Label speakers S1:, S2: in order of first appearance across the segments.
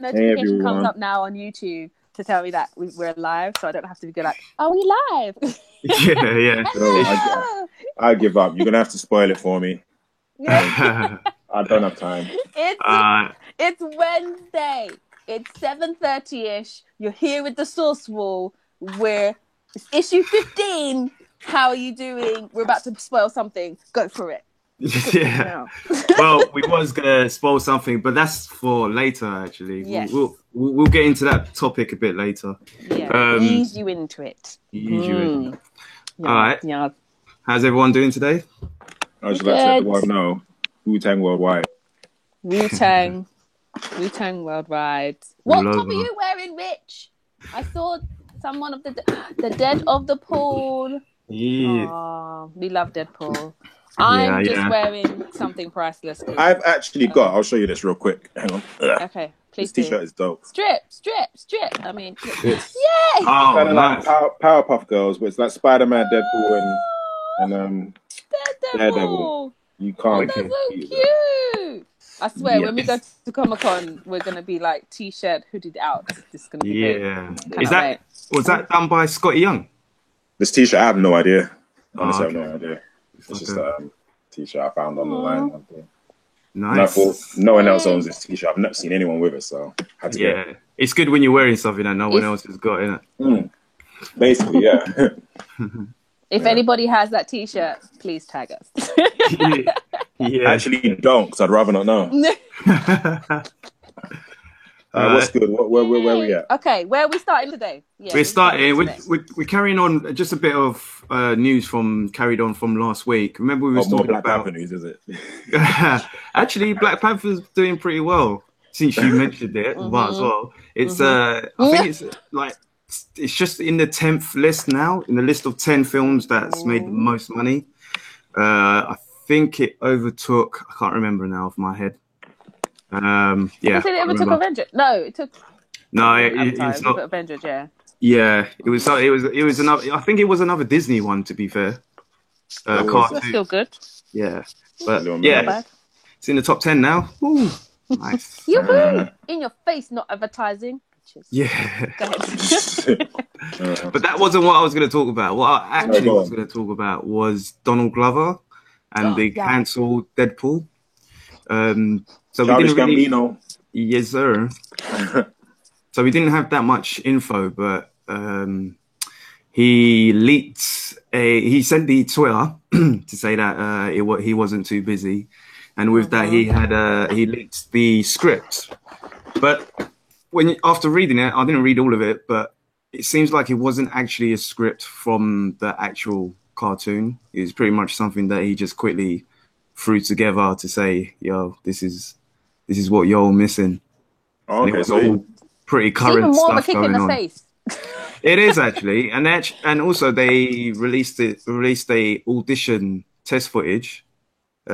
S1: Hey
S2: notification comes
S1: everyone.
S2: up now on YouTube to tell me that we're live, so I don't have to go like, "Are we live?"
S3: Yeah, yeah.
S1: Bro,
S2: Hello.
S1: I give up. You're gonna have to spoil it for me.
S2: Yeah.
S1: I don't have time.
S2: It's Wednesday. It's 7:30ish. You're here with the Source Wall. It's issue 15. How are you doing? We're about to spoil something. Go for it.
S3: Yeah. Well, we was gonna spoil something, but that's for later. Actually,
S2: Yes.
S3: we'll get into that topic a bit later.
S2: Yeah. Ease you into it.
S3: All
S2: Yeah,
S3: right.
S2: yeah.
S3: How's everyone doing today?
S1: I just like to let the world know. Wu-Tang Worldwide.
S2: Wu-Tang Worldwide. What
S3: All
S2: top
S3: over.
S2: are you wearing, Rich? I saw someone of the Dead of the Pool.
S3: Yeah.
S2: Oh, we love Deadpool. I'm just wearing something priceless.
S1: I've actually got. I'll show you this real quick. Hang on.
S2: Okay, please.
S1: This T-shirt is dope.
S2: Strip. I mean,
S1: It's
S2: yay!
S3: Oh,
S1: kind of
S3: nice.
S1: like Powerpuff Girls, but it's like Spider-Man, Deadpool, and Daredevil. You can't.
S2: That's so cute. I swear, when we go to Comic-Con, we're gonna be like T-shirt, hooded out. This is gonna be great.
S3: Was that done by Scotty Young?
S1: This T-shirt, I have no idea. Honestly, I have no idea. It's just a T-shirt I found on the line one day.
S3: Nice.
S1: No one else owns this T-shirt. I've never seen anyone with it, so I had to get it.
S3: It's good when you're wearing something that no one else has got, isn't it?
S1: Basically, yeah.
S2: If anybody has that T-shirt, please tag us.
S3: Yeah.
S1: Actually, don't, because I'd rather not know. What's good? Where we at?
S2: Okay, where are we starting today? Yeah,
S3: we're starting. We're carrying on just a bit of news carried on from last week. Remember we were talking
S1: Black
S3: about
S1: Panther news, is it?
S3: Actually, Black Panther's doing pretty well since you mentioned it. Might as well. It's I think it's like it's just in the 10th list now, in the list of 10 films that's made the most money. I think it overtook. I can't remember now off my head. Yeah.
S2: Is it overtook Avengers? No, it took.
S3: No, it's not
S2: Avengers. Yeah.
S3: Yeah, it was another. I think it was another Disney one. To be fair, cartoon.
S2: That's still good.
S3: Yeah, but yeah, it's in the top 10 now. Ooh, nice.
S2: In your face, not advertising.
S3: Yeah.
S2: Go ahead.
S3: But that wasn't what I was going to talk about. What I actually was going to talk about was Donald Glover and the cancelled Deadpool. So we didn't really. Yes, sir. So we didn't have that much info, but he leaked he sent the Twitter to say that he wasn't too busy, and with that he leaked the script. But after reading it, I didn't read all of it, but it seems like it wasn't actually a script from the actual cartoon. It was pretty much something that he just quickly threw together to say, "Yo, this is what you're missing."
S1: Oh, okay,
S3: so all pretty current
S2: it's even more
S3: stuff
S2: of a kick
S3: going
S2: in the
S3: on.
S2: face.
S3: It is actually, and also they released a audition test footage,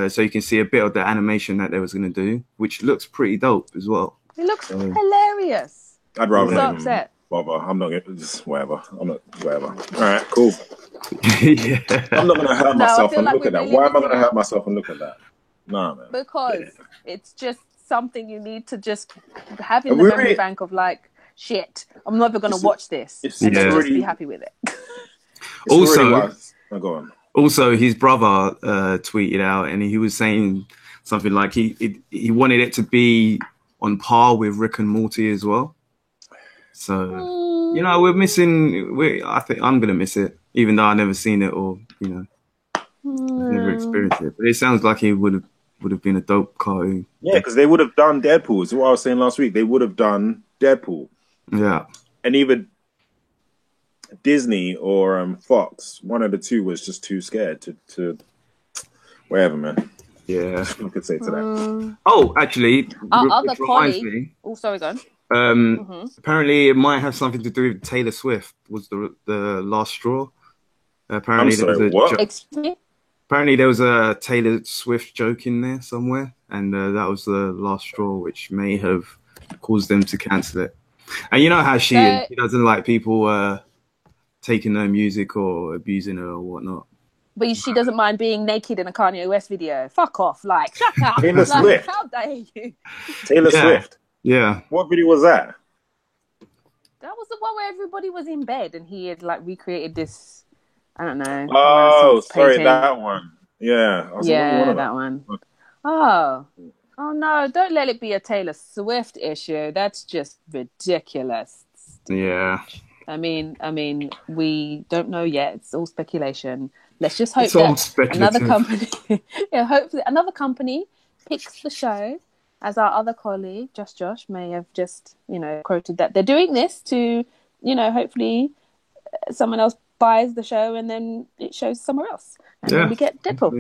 S3: so you can see a bit of the animation that they was going to do, which looks pretty dope as well.
S2: It looks hilarious.
S1: I'd rather
S2: I'm so
S1: not
S2: upset.
S1: bother. I'm not gonna just whatever. I'm not whatever. All right, cool.
S3: Yeah.
S1: I'm not gonna hurt myself and look at that.
S2: really
S1: Why am I gonna hurt myself and look at that? Nah, man.
S2: Because it's just something you need to just have in the memory bank of like, shit, I'm never going to watch this. And then just be happy with it.
S1: Go on.
S3: Also, his brother tweeted out and he was saying something like he wanted it to be on par with Rick and Morty as well. So, we're missing. I think I'm going to miss it, even though I've never seen it or, I've never experienced it. But it sounds like it would have been a dope cartoon.
S1: Yeah, because they would have done Deadpool. Is what I was saying last week. They would have done Deadpool.
S3: Yeah.
S1: And either Disney or Fox, one of the two was just too scared to whatever, man.
S3: Yeah.
S1: I could say to that.
S3: Oh, actually,
S2: our other colleague. Oh, sorry, go on.
S3: Apparently, it might have something to do with Taylor Swift. Was the last straw? Apparently,
S2: Excuse me?
S3: Apparently, there was a Taylor Swift joke in there somewhere, and that was the last straw, which may have caused them to cancel it. And you know how she is. She doesn't like people taking her music or abusing her or whatnot.
S2: But she doesn't mind being naked in a Kanye West video. Fuck off. Like, shut up.
S1: Taylor Swift.
S2: How dare you?
S1: Taylor Swift.
S3: Yeah.
S1: What video was that?
S2: That was the one where everybody was in bed and he had like recreated this. I don't know.
S1: Oh,
S2: Renaissance
S1: sorry,
S2: painting.
S1: that one. Yeah. I was like, what
S2: Yeah,
S1: one
S2: that one. Oh no! Don't let it be a Taylor Swift issue. That's just ridiculous.
S3: Yeah.
S2: I mean, we don't know yet. It's all speculation. Let's just hope
S3: It's all
S2: that another
S3: speculative.
S2: company, hopefully another company picks the show, as our other colleague, Just Josh, may have just, quoted that they're doing this to, hopefully someone else buys the show and then it shows somewhere else, and then we get Deadpool.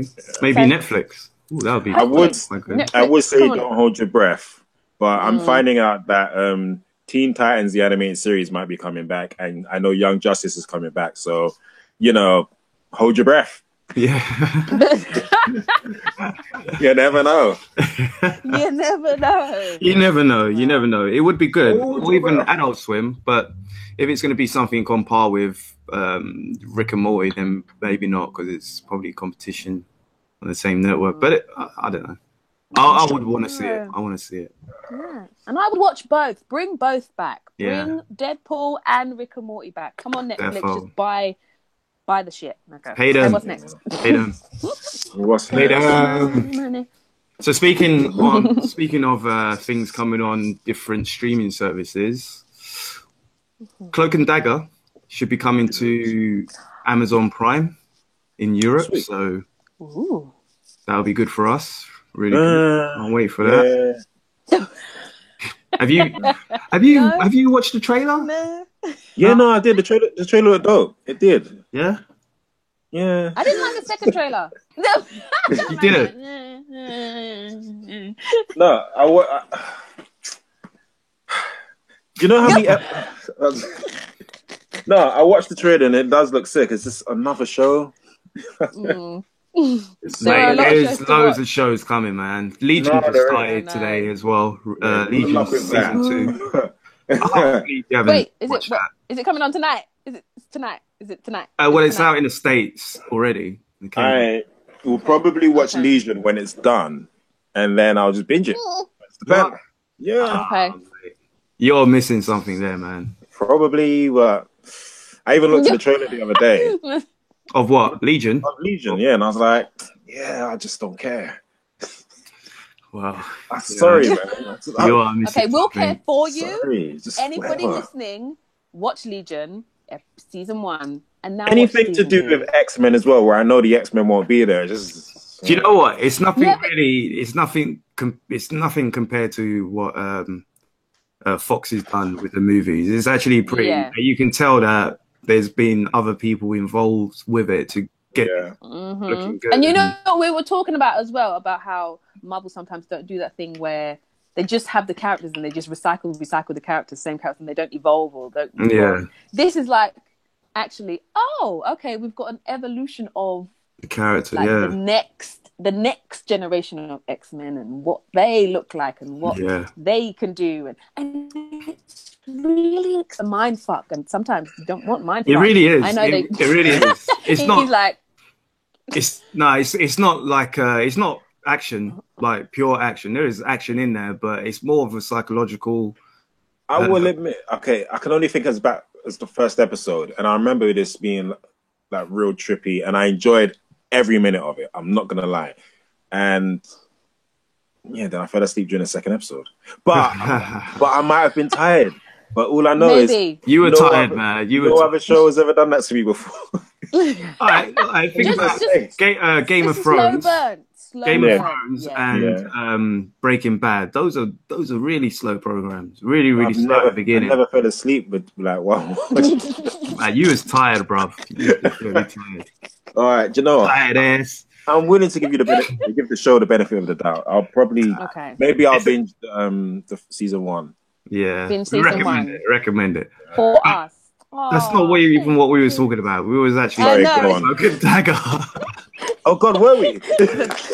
S3: Maybe
S2: So-
S3: Netflix. Ooh, that would be.
S1: I would.
S3: quite good.
S1: I would say
S2: Come on.
S1: don't hold your breath, but I'm finding out that Teen Titans, the animated series, might be coming back, and I know Young Justice is coming back. So, hold your breath.
S3: Yeah.
S1: You never know.
S2: You never know.
S3: You never know. You never know. It would be good,
S1: Oh,
S3: or even
S1: bro.
S3: Adult Swim. But if it's going to be something on par with Rick and Morty, then maybe not, because it's probably competition on the same network. But I don't know. I would want to see it. I want to see it.
S2: Yeah. And I would watch both. Bring both back.
S3: Yeah.
S2: Bring Deadpool and Rick and Morty back. Come on, Netflix,
S3: Defo.
S2: just buy the shit. Okay.
S3: Pay them.
S2: Okay, what's next?
S3: Pay them.
S1: What's
S3: Pay
S1: next?
S3: them.
S2: Money.
S3: So speaking of things coming on different streaming services, Cloak and Dagger should be coming to Amazon Prime in Europe.
S1: Sweet.
S3: So
S2: Ooh.
S3: that'll be good for us. Really good. I'll wait for that.
S1: Yeah.
S3: Have you watched the trailer?
S1: Yeah, no, I did. The trailer looked dope. It did.
S3: Yeah.
S1: Yeah.
S2: I didn't like the second trailer. No.
S3: You did
S2: it.
S1: No, you know how many? No, I watched the trailer and it does look sick. It's just another show.
S2: There are a lot of
S3: There's
S2: shows to
S3: loads
S2: watch.
S3: of shows coming, man. Legion
S1: No,
S3: just
S1: there
S3: started
S2: is.
S3: today as well.
S1: Good
S3: Legion
S1: luck with
S3: season 2. I can't believe you haven't
S2: Wait,
S3: watched that.
S2: is it coming on tonight? Is it tonight?
S3: Well, it's
S2: tonight?
S3: out in the States already. Okay.
S1: I will probably watch
S2: Okay.
S1: Legion when it's done, and then I'll just binge it. It's the plan. Yeah,
S2: Okay.
S3: You're missing something there, man.
S1: probably. But I even looked at the trailer the other day
S3: Of what? Legion?
S1: of Legion, yeah, and I was like, yeah, I just don't care.
S3: Well,
S1: I'm sorry, man.
S3: you are missing
S2: Okay, we'll
S3: something.
S2: care for you.
S1: Sorry, just
S2: Anybody
S1: whatever.
S2: listening, watch Legion, season 1, and now
S1: Anything
S2: watch
S1: to
S2: season
S1: do
S2: 2.
S1: with X-Men as well, where I know the X-Men won't be there. Just
S3: Do you know what? It's nothing
S2: Yeah, but-
S3: really. It's nothing. It's nothing compared to what Fox has done with the movies. It's actually pretty.
S2: Yeah.
S3: You can tell that there's been other people involved with it to get
S1: yeah.
S3: looking good.
S2: And you know what we were talking about as well, about how Marvel sometimes don't do that thing where they just have the characters and they just recycle the characters, same characters, and they don't evolve or don't evolve.
S3: Yeah.
S2: This is like, actually, okay, we've got an evolution of
S3: the character,
S2: like
S3: yeah,
S2: the next generation of X-Men and what they look like and what
S3: yeah.
S2: they can do, and it's really a mind fuck, and sometimes you don't want mind fuck.
S3: It really is.
S2: I know
S3: it really is. It's
S2: he's
S3: not.
S2: like,
S3: It's no. It's not like. It's not action, like pure action. There is action in there, but it's more of a psychological.
S1: I will admit, okay, I can only think as the first episode, and I remember this being like real trippy, and I enjoyed every minute of it. I'm not gonna lie, and yeah, then I fell asleep during the second episode. But I might have been tired. But all I know
S2: maybe.
S3: You were
S1: No
S3: tired,
S1: other-
S3: man. You
S1: is no
S3: were.
S1: other show has ever done that to me before.
S3: I think about Game of
S2: It's a
S3: Thrones.
S2: Slow burn. Slow
S3: Game of
S2: burn.
S3: Thrones
S2: Yeah.
S3: and Breaking Bad. Those are really slow programs. Really, really slow at the
S1: I
S3: beginning.
S1: never fell asleep, but like, wow.
S3: Man, you was tired, bruv. You was really tired.
S1: All right, do you know what?
S3: Tired ass.
S1: I'm willing to give you give the show the benefit of the doubt. I'll probably
S2: Okay.
S1: maybe I'll binge the season 1.
S3: Yeah.
S2: Been season
S3: Recommend
S2: 1.
S3: it. Recommend it.
S2: For us.
S3: That's not even what we were talking about. We was actually
S2: I
S1: Sorry,
S2: know.
S1: go on.
S3: Cloak and Dagger.
S1: Oh God, were we?
S2: Yes.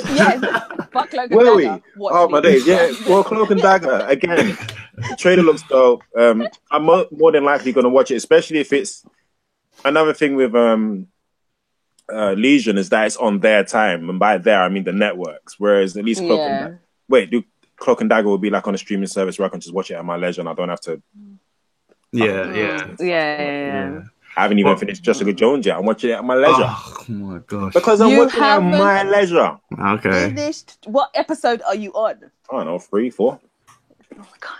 S2: Fuck Logan
S1: Were we?
S2: Dagger. Watch
S1: Oh my
S2: me.
S1: days! Yeah, well, Cloak and Dagger again. The trailer looks dope. I'm more than likely going to watch it, especially if it's another thing with Legion is that it's on their time, and by there I mean the networks. Whereas at least Cloak and
S2: Yeah.
S1: Dagger. Wait, Cloak and Dagger will be like on a streaming service where I can just watch it at my leisure and I don't have to.
S3: Yeah.
S1: I haven't even finished Jessica Jones yet. I'm watching it at my leisure.
S3: Oh my gosh.
S1: Because I'm watching it at my leisure.
S3: Okay.
S2: Finished. What episode are you on?
S1: I don't know, 3, 4.
S2: Oh my god,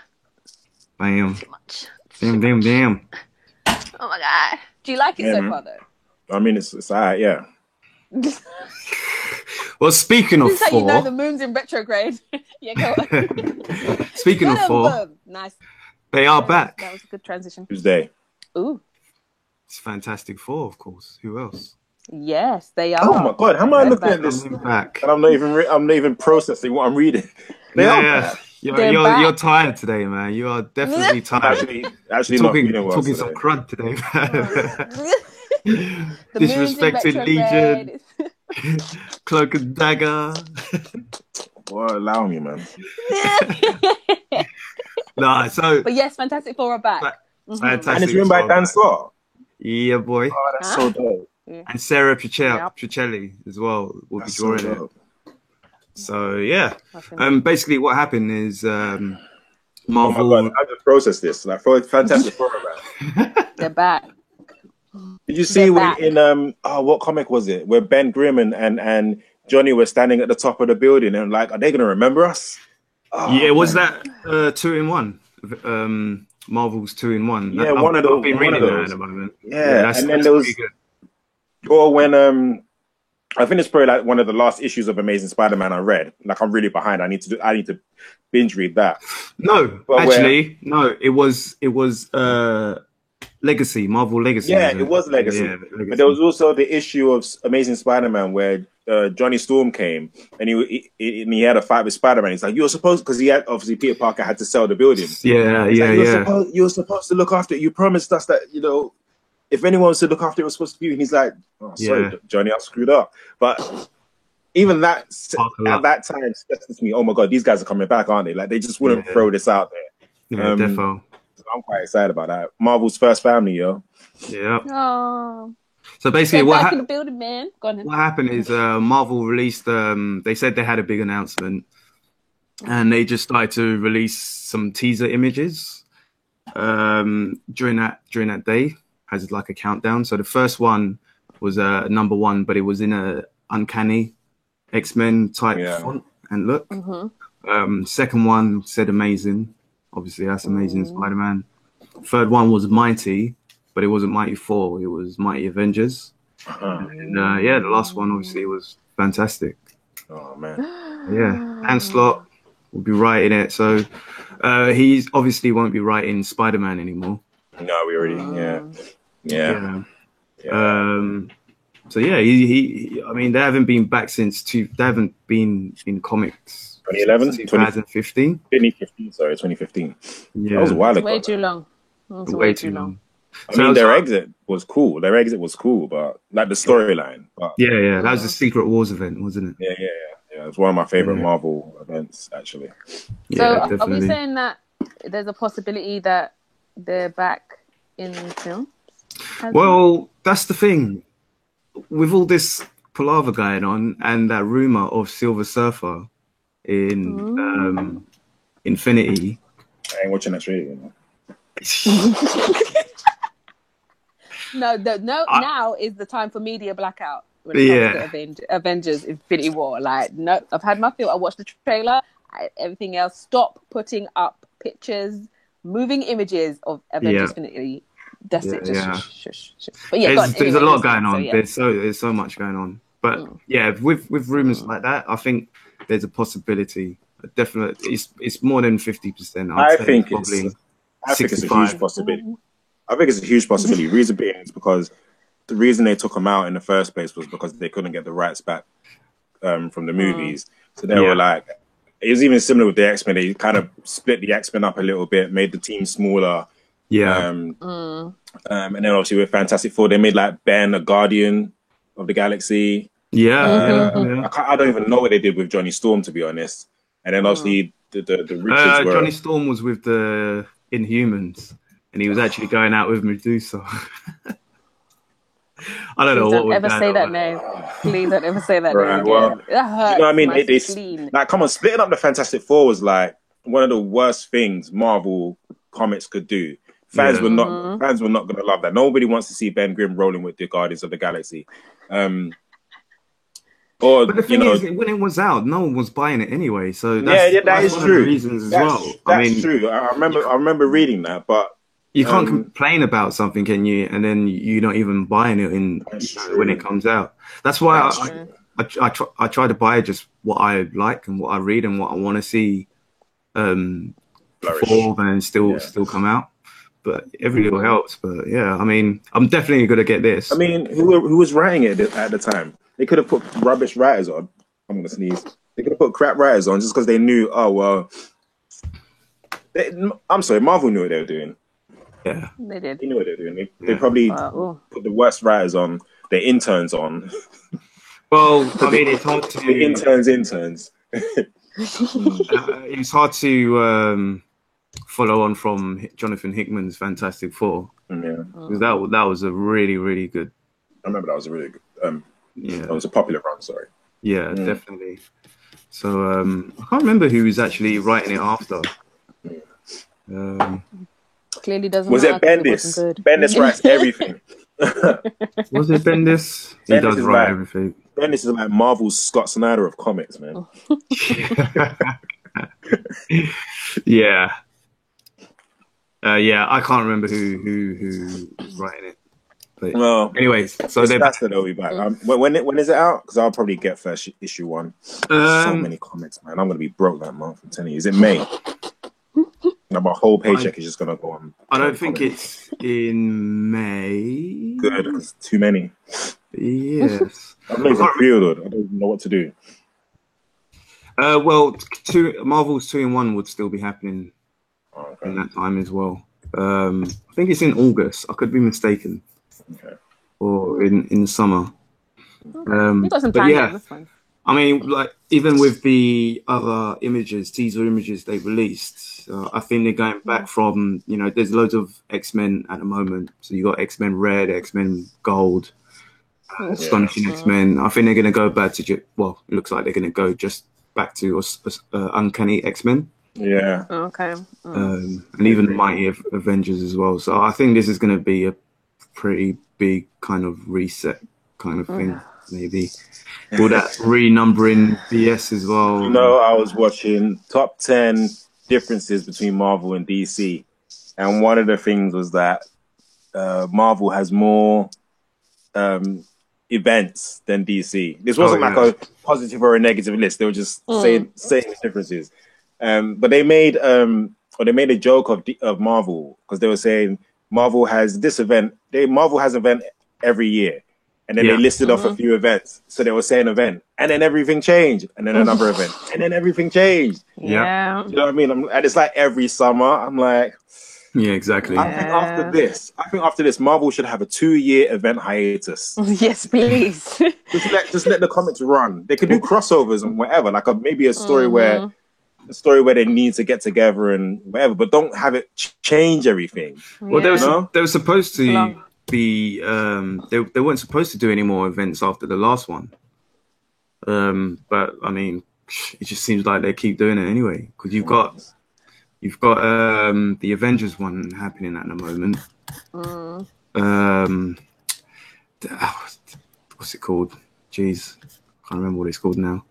S3: Bam.
S2: too much.
S3: Damn.
S2: Oh my god. Do you like it so far though?
S1: I mean, it's alright, yeah.
S3: Well, speaking of
S2: This is how you know
S3: 4,
S2: the moon's in retrograde. Yeah, go on.
S3: speaking of 4,
S2: Boom. Nice.
S3: they are back.
S2: That was a good transition.
S1: Tuesday.
S2: Ooh.
S3: It's Fantastic Four, of course. Who else?
S2: Yes, they are.
S1: Oh my god, how am I
S2: They're
S1: looking
S2: back.
S1: at this?
S3: Coming back.
S1: And I'm not even processing what I'm reading. They are back.
S2: They're back.
S3: You're tired today, man. You are definitely tired.
S1: Actually not
S3: talking
S1: feeling well
S3: talking
S1: today.
S3: some crud today, man.
S2: The moon's in
S3: Disrespecting Legion,
S2: retrograde.
S3: Cloak and Dagger.
S1: Boy, allow me, man.
S3: Nah, so
S2: But yes, Fantastic Four are back.
S3: Fantastic.
S1: And it's written by
S3: Four
S1: Dan
S3: back.
S1: Slott.
S3: Yeah, boy.
S1: Oh, that's so dope.
S3: And Sarah
S2: Yep.
S3: Picelli as well will be
S1: That's so
S3: drawing it.
S1: dope.
S3: So yeah,
S2: Awesome.
S3: basically what happened is
S1: Oh my
S3: Marvel.
S1: god, I just processed this. Like, for Fantastic Four, man.
S2: They're back.
S1: Did you see
S2: They're
S1: when
S2: back.
S1: in what comic was it? Where Ben Grimm and Johnny were standing at the top of the building and like, are they gonna remember us? Oh,
S3: Yeah, was
S1: man.
S3: that 2-in-1? Marvel's 2-in-1.
S1: Yeah, one of those-
S3: I've been
S1: one of
S3: reading that
S1: those.
S3: at the moment.
S1: Yeah, and then
S3: that's
S1: there was-
S3: pretty good.
S1: Or when I think it's probably like one of the last issues of Amazing Spider-Man I read. Like I'm really behind. I need to binge read that.
S3: No,
S1: But
S3: actually, no. It was Legacy, Marvel Legacy.
S1: Yeah,
S3: wasn't
S1: it was Legacy.
S3: Yeah, Legacy.
S1: But there was also the issue of Amazing Spider-Man where Johnny Storm came and he had a fight with Spider-Man. He's like, you're supposed, because he had, obviously Peter Parker had to sell the building.
S3: Yeah,
S1: He's like,
S3: yeah.
S1: You're supposed to look after it. You promised us that, you know, if anyone was to look after it, it was supposed to be you. And he's like, oh, sorry,
S3: Yeah.
S1: Johnny, I screwed up. But even that,
S3: Parker
S1: at
S3: up.
S1: that time, stressed me, oh my God, these guys are coming back, aren't they? Like, they just wouldn't
S3: Yeah.
S1: throw this out there.
S3: Yeah, defo.
S1: So I'm quite excited about that. Marvel's first family, yo.
S3: Yeah.
S2: Oh,
S3: So basically,
S2: they're
S3: what
S2: back in the building, man. Go on then.
S3: what happened is Marvel released. They said they had a big announcement, and they just started to release some teaser images during that day. Has like a countdown. So the first one was number 1, but it was in a uncanny X-Men type font and look. Second one said Amazing. Obviously, that's Amazing Spider-Man. Third one was Mighty, but it wasn't Mighty 4. It was Mighty Avengers. And the last one obviously was Fantastic.
S1: Oh, man.
S3: Yeah, Dan Slott will be writing it. So he's obviously won't be writing Spider-Man anymore.
S1: No, we already, yeah.
S3: So yeah, he I mean, they haven't been back since they haven't been in comics
S1: 2011?
S3: 2015.
S1: 2015, sorry, 2015.
S3: Yeah,
S1: That was a while ago.
S2: Way too long. That was
S3: way too long.
S1: I
S3: So
S1: mean,
S3: it's
S1: their
S3: like-
S1: exit was cool. But like the storyline. But
S3: Yeah, that was the Secret Wars event, wasn't it?
S1: yeah, it's one of my favorite Marvel events, actually.
S3: Yeah,
S2: So are we
S3: definitely.
S2: saying that there's a possibility that they're back in film?
S3: Well, that's the thing. With all this palaver going on and that rumor of Silver Surfer in Infinity,
S1: I ain't watching that trailer, you know.
S2: Now is the time for media blackout. When it comes to Avengers Infinity War. Like, no, I've had my fill. I watched the trailer. Everything else, stop putting up pictures, moving images of Avengers Infinity. That's it. Just shush. But yeah,
S3: there's a lot going on. There's so much going on. But yeah, with rumors like that, I think there's a possibility. Definitely, it's more than 50%.
S1: I think
S3: probably
S1: it's a
S3: 65.
S1: huge possibility. I think it's a huge possibility. Reason being is because the reason they took them out in the first place was because they couldn't get the rights back from the movies. So they were like, it was even similar with the X-Men. They kind of split the X-Men up a little bit, made the team smaller.
S3: Yeah.
S1: And then obviously with Fantastic Four, they made like Ben a Guardian of the Galaxy.
S3: Yeah.
S1: I don't even know what they did with Johnny Storm, to be honest. And then obviously the Richards were...
S3: Johnny Storm was with the Inhumans, and he was actually going out with Medusa. I don't know
S2: Please
S3: what
S2: don't
S3: was
S2: ever
S3: that.
S2: say that name. Please don't ever say that name
S1: Right,
S2: again.
S1: well,
S2: That hurts
S1: you know what I mean?
S2: my
S1: They
S2: spleen.
S1: like, come on, splitting up the Fantastic Four was like one of the worst things Marvel comics could do. Fans
S3: Yeah.
S1: were not going to love that. Nobody wants to see Ben Grimm rolling with the Guardians of the Galaxy. Or
S3: But the thing is, when it was out, no one was buying it anyway. So
S1: that
S3: that's
S1: is
S3: one of the
S1: true.
S3: reasons as
S1: That's
S3: well. I mean,
S1: true. I remember reading that, but
S3: you can't complain about something, can you? And then you're not even buying it when it comes out. That's why I try to buy just what I like and what I read and what I want to see evolve and still come out. But every little helps. But yeah, I mean, I'm definitely gonna get this.
S1: I mean, who was writing it at the time? They could have put rubbish writers on. I'm gonna sneeze. They could have put crap writers on just because they knew. Oh well. I'm sorry, Marvel knew what they were doing.
S3: Yeah,
S2: they did.
S1: They knew what they were doing. They probably put the worst writers on, their interns on.
S3: Well, I mean, it's hard to
S1: the interns.
S3: It's hard to follow on from Jonathan Hickman's Fantastic Four.
S1: Yeah,
S3: because that was a really, really good.
S1: I remember that was a really good. That was a popular run. Sorry.
S3: Yeah, definitely. So I can't remember who was actually writing it after.
S2: Clearly doesn't.
S1: Was it Bendis? Bendis writes everything.
S3: Was it Bendis? He does write everything.
S1: Bendis is like Marvel's Scott Snyder of comics, man.
S3: Yeah. I can't remember who was writing it. But
S1: well,
S3: anyways, so
S1: that's the they'll be back. When is it out? Because I'll probably get first issue 1. So many comics, man. I'm gonna be broke that month. I'm telling you. Is it May? My whole paycheck is just gonna go on.
S3: I don't think it's in May.
S1: Good, because too many.
S3: Yes.
S1: I'm not even pre-ordered. I don't even know what to do.
S3: Well, Marvel's 2-in-1 would still be happening in that time as well. I think it's in August. I could be mistaken.
S1: Okay.
S3: Or in the summer.
S2: You got some time. Yeah. That's fine.
S3: I mean, like, even with the other teaser images they released, I think they're going back from, there's loads of X-Men at the moment. So you got X-Men Red, X-Men Gold, Astonishing X-Men. I think they're going to go back to, it looks like they're going to go just back to Uncanny X-Men.
S1: Yeah.
S2: Okay.
S3: And even the Mighty Avengers as well. So I think this is going to be a pretty big kind of reset kind of thing, maybe. All that renumbering BS as well.
S1: I was watching top 10 differences between Marvel and DC. And one of the things was that Marvel has more events than DC. This wasn't like a positive or a negative list. They were just saying the differences. But they made a joke of Marvel because they were saying Marvel has this event. Marvel has an event every year. And then they listed off a few events. So they were saying event. And then everything changed. And then another event. And then everything changed.
S2: Yeah.
S1: You know what I mean? And it's like every summer. I'm like...
S3: Yeah, exactly.
S1: I think after this, Marvel should have a 2-year event hiatus.
S2: Yes, please.
S1: just let the comics run. They could do crossovers and whatever. Like maybe a story where they need to get together and whatever. But don't have it change everything.
S3: Well, they were supposed to... they weren't supposed to do any more events after the last one, but I mean, it just seems like they keep doing it anyway because you've got the Avengers one happening at the moment. What's it called? Jeez, can't remember what it's called now.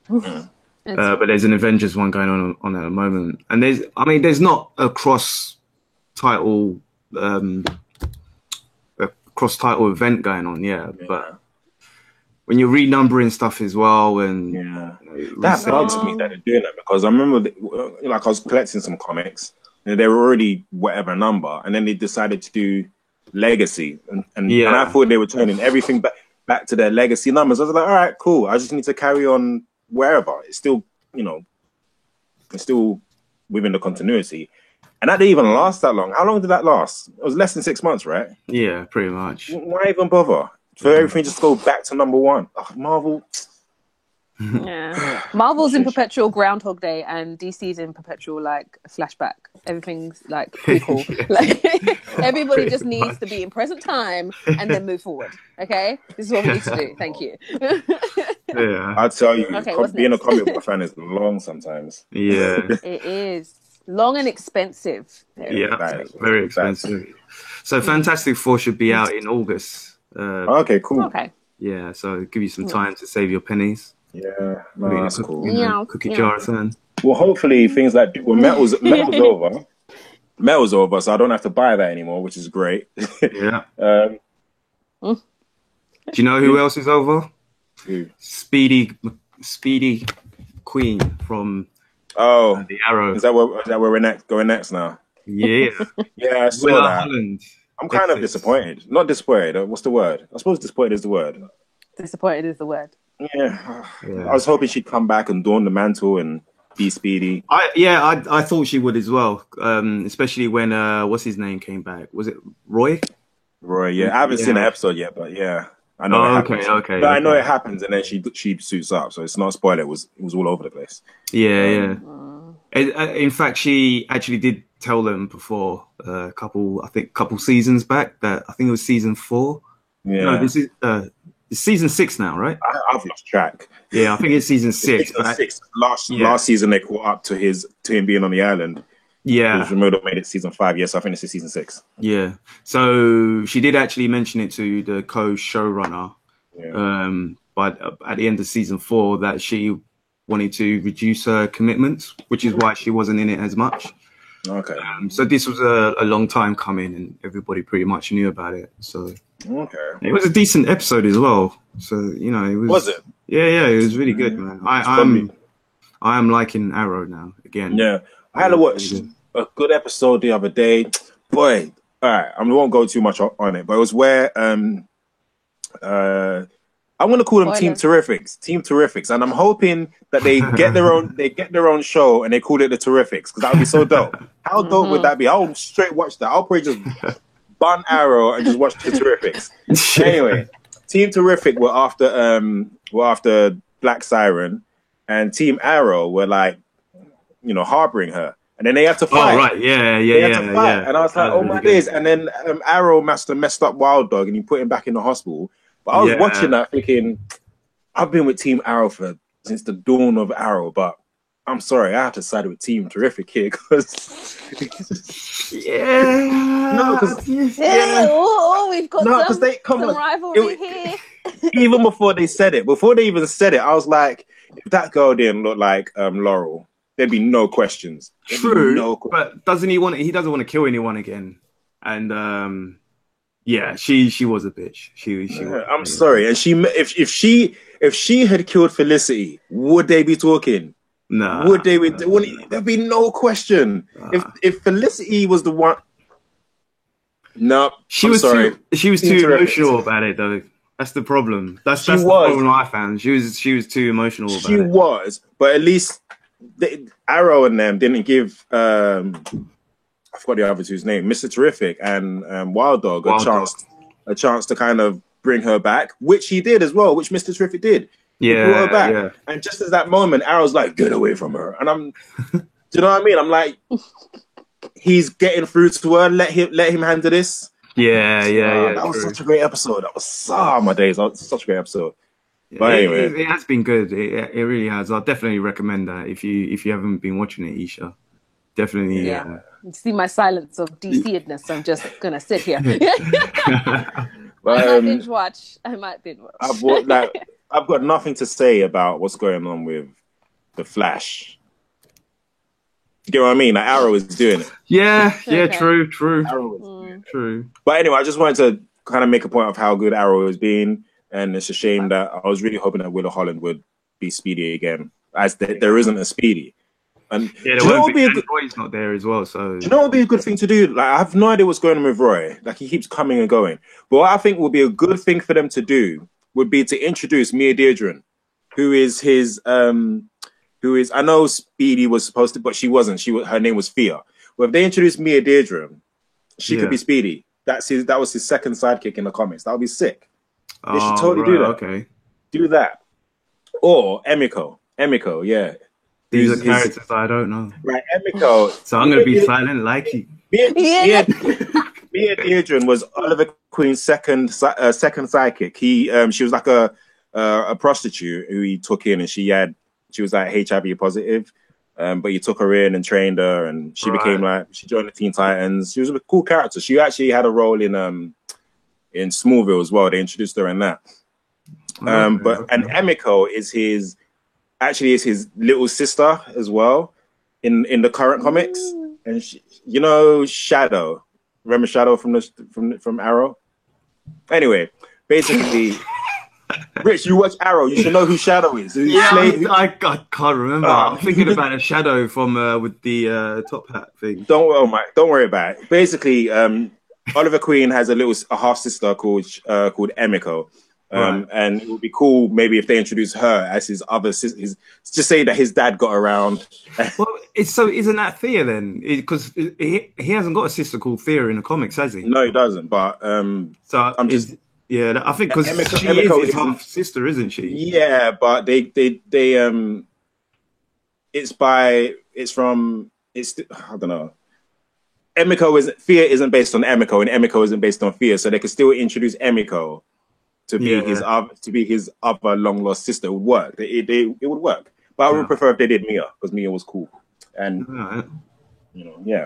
S3: But there's an Avengers one going on at the moment, and there's not a cross-title event going on, but when you're renumbering stuff as well, and
S1: that bugs me that they're doing that because I remember, I was collecting some comics, and they were already whatever number, and then they decided to do Legacy, and I thought they were turning everything back to their Legacy numbers. I was like, all right, cool. I just need to carry on wherever. It's still, it's still within the continuity. And that didn't even last that long. How long did that last? It was less than 6 months, right?
S3: Yeah, pretty much.
S1: Why even bother? For everything just go back to number 1. Oh, Marvel.
S2: Yeah. Marvel's in perpetual Groundhog Day, and DC's in perpetual like flashback. Everything's like prequel.
S3: Yeah.
S2: Like everybody just needs to be in present time and then move forward. Okay, this is what we need to do. Thank you.
S3: Yeah.
S1: I'll tell you,
S2: Okay, what's
S1: being a
S2: next?
S1: comic book fan is long sometimes.
S3: Yeah.
S2: It is long and expensive.
S3: Yeah.
S1: That is-
S3: Very expensive. So Fantastic Four should be out in August.
S1: Okay, cool.
S2: Okay.
S3: Yeah, so give you some time to save your pennies.
S1: Yeah,
S3: Put it in
S1: no,
S3: a
S1: that's
S3: cook-
S1: cool.
S3: in a
S2: Yeah.
S3: cookie
S2: Yeah.
S3: jar or something.
S1: Well, hopefully things like metal's over. Metal's over, so I don't have to buy that anymore, which is great.
S3: Yeah.
S1: um,
S3: Do you know who else is over?
S1: who-
S3: Speedy Queen from
S1: oh,
S3: The Arrow.
S1: is that where we're going next now?
S3: Yeah.
S1: Yeah, I saw
S3: Willa
S1: that.
S3: Holland.
S1: I'm kind of
S3: Netflix.
S1: disappointed. Not disappointed. What's the word? I suppose disappointed is the word.
S2: Disappointed is the word.
S1: Yeah.
S3: Yeah.
S1: I was hoping she'd come back and dawn the mantle and be Speedy.
S3: I thought she would as well. Especially when what's his name came back. Was it Roy?
S1: Roy, yeah. I haven't
S3: Yeah.
S1: seen the episode yet, but yeah. I know
S3: Oh,
S1: it
S3: okay,
S1: happens.
S3: okay,
S1: But I know
S3: okay.
S1: it happens and then she suits up, so it's not a spoiler. It was all over the place.
S3: Yeah. In fact, she actually did tell them before a couple seasons back that I think it was season 4.
S1: Yeah.
S3: No, this is it's season 6 now, right?
S1: I've lost track.
S3: Yeah, I think it's season 6.
S1: Season
S3: but-
S1: 6.
S3: Yeah.
S1: Last season they caught up to him being on the island.
S3: Yeah,
S1: Remoto made it season 5. Yes, I think this is season 6.
S3: yeah. So she did actually mention it to the co-showrunner,
S1: Yeah.
S3: but at the end of season 4 that she wanted to reduce her commitments, which is why she wasn't in it as much.
S1: Okay.
S3: So this was a long time coming, and everybody pretty much knew about it. So
S1: Okay.
S3: it was a decent episode as well. So it was.
S1: Was it?
S3: Yeah, it was really good, man. I am liking Arrow now again.
S1: Yeah. I had to watch a good episode the other day. Boy, all right, I won't go too much on it, but it was where I'm gonna call them Team Terrifics, and I'm hoping that they get their own show and they call it the Terrifics, because that would be so dope. How dope would that be? I'll straight watch that. I'll probably just bun Arrow and just watch the Terrifics. Anyway, Team Terrific were after Black Siren, and Team Arrow were like, harboring her. And then they had to fight.
S3: Oh, right. Yeah.
S1: And I was like, oh my days. And then Arrow messed up Wild Dog and he put him back in the hospital. But I was watching that thinking, I've been with Team Arrow since the dawn of Arrow, but I'm sorry, I have to side with Team Terrific here because
S2: We've got some rivalry here.
S1: Even before they even said it, I was like, if that girl didn't look like Laurel, there'd be no questions.
S3: True, but doesn't he want? He doesn't want to kill anyone again. And she was a bitch. She
S1: I'm sorry, and if she had killed Felicity, would they be talking?
S3: Nah.
S1: Would they? There'd be no question. If Felicity was the one, no,
S3: she was too emotional about it, though. That's the problem. That's the problem I found. She was too emotional about it.
S1: She was, but at least Arrow and them didn't give I forgot the other two's name, Mr. Terrific and Wild Dog a chance to kind of bring her back, which he did as well, which Mr. Terrific did. He brought her back. Yeah. And just as that moment, Arrow's like, get away from her. And I'm do you know what I mean? I'm like, he's getting through to her, let him handle this.
S3: Yeah.
S1: That was such a great episode. That was my days. That was such a great episode. But anyway,
S3: it has been good. It really has. I'll definitely recommend that if you haven't been watching it, Isha. Definitely.
S2: Yeah. You see my silence of DC-edness. I'm just gonna sit here. I might binge watch.
S1: I've got nothing to say about what's going on with the Flash. You get what I mean? Like Arrow is doing it.
S3: Yeah.
S2: Okay.
S3: True.
S1: Arrow is
S3: True.
S1: But anyway, I just wanted to kind of make a point of how good Arrow has been, and it's a shame that I was really hoping that Willa Holland would be Speedy again, as there isn't a Speedy. And
S3: Roy's not there as well. So
S1: do you know what would be a good thing to do? Like I have no idea what's going on with Roy. Like he keeps coming and going. But what I think would be a good thing for them to do would be to introduce Mia Deirdre, who is I know Speedy was supposed to, but she wasn't. Her name was Fia. Well, if they introduced Mia Deirdre, she could be Speedy. That was his second sidekick in the comics. That would be sick. They should totally do that.
S3: Okay.
S1: Do that. or Emiko. Emiko, yeah.
S3: These
S1: Who's
S3: are
S1: his-
S3: characters I don't know.
S1: Right, Emiko.
S3: So I'm going to be silent like you.
S2: Yeah.
S1: Mia Dearden was Oliver Queen's second psychic. She was like a prostitute who he took in, and she was like HIV positive. But he took her in and trained her, and she became like, she joined the Teen Titans. She was a cool character. She actually had a role in Smallville as well. They introduced her in that. And Emiko is his little sister as well in the current comics. And Shadow. Remember Shadow from Arrow? Anyway, basically, Rich, you watch Arrow. You should know who Shadow is.
S3: I can't remember. I'm thinking about a Shadow from with the top hat thing.
S1: Don't worry about it. Basically, Oliver Queen has a half sister called Emiko. And it would be cool maybe if they introduce her as his other sister. Just say that his dad got around.
S3: Well, isn't that Thea then? Because he hasn't got a sister called Thea in the comics, has he?
S1: No, he doesn't. But I
S3: think because she
S1: Emiko
S3: is his half sister, isn't she?
S1: Yeah, but they I don't know. Thea isn't based on Emiko, and Emiko isn't based on Thea, so they could still introduce Emiko to be his other long lost sister. It would work. It would work. But I would prefer if they did Mia, because Mia was cool. And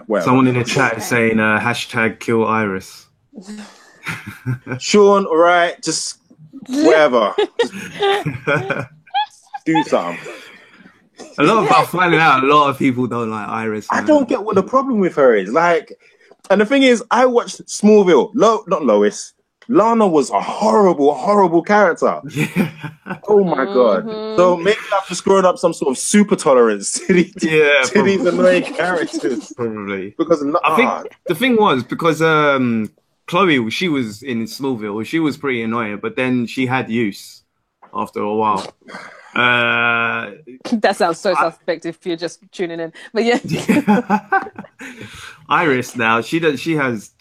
S1: whatever.
S3: Someone in the chat is saying hashtag kill Iris.
S1: Sean, all right, just whatever. Just do something.
S3: I'm finding out a lot of people don't like Iris. Man.
S1: I don't get what the problem with her is. Like, and the thing is, I watched Smallville. Not Lois. Lana was a horrible, horrible character.
S3: Yeah.
S1: Oh my god. So maybe I've just grown up some sort of super tolerance to these annoying characters.
S3: Probably.
S1: Because
S3: I think the thing was because Chloe, she was in Smallville, she was pretty annoying, but then she had use after a while.
S2: That sounds so suspect if you're just tuning in, but yeah.
S3: Iris now she has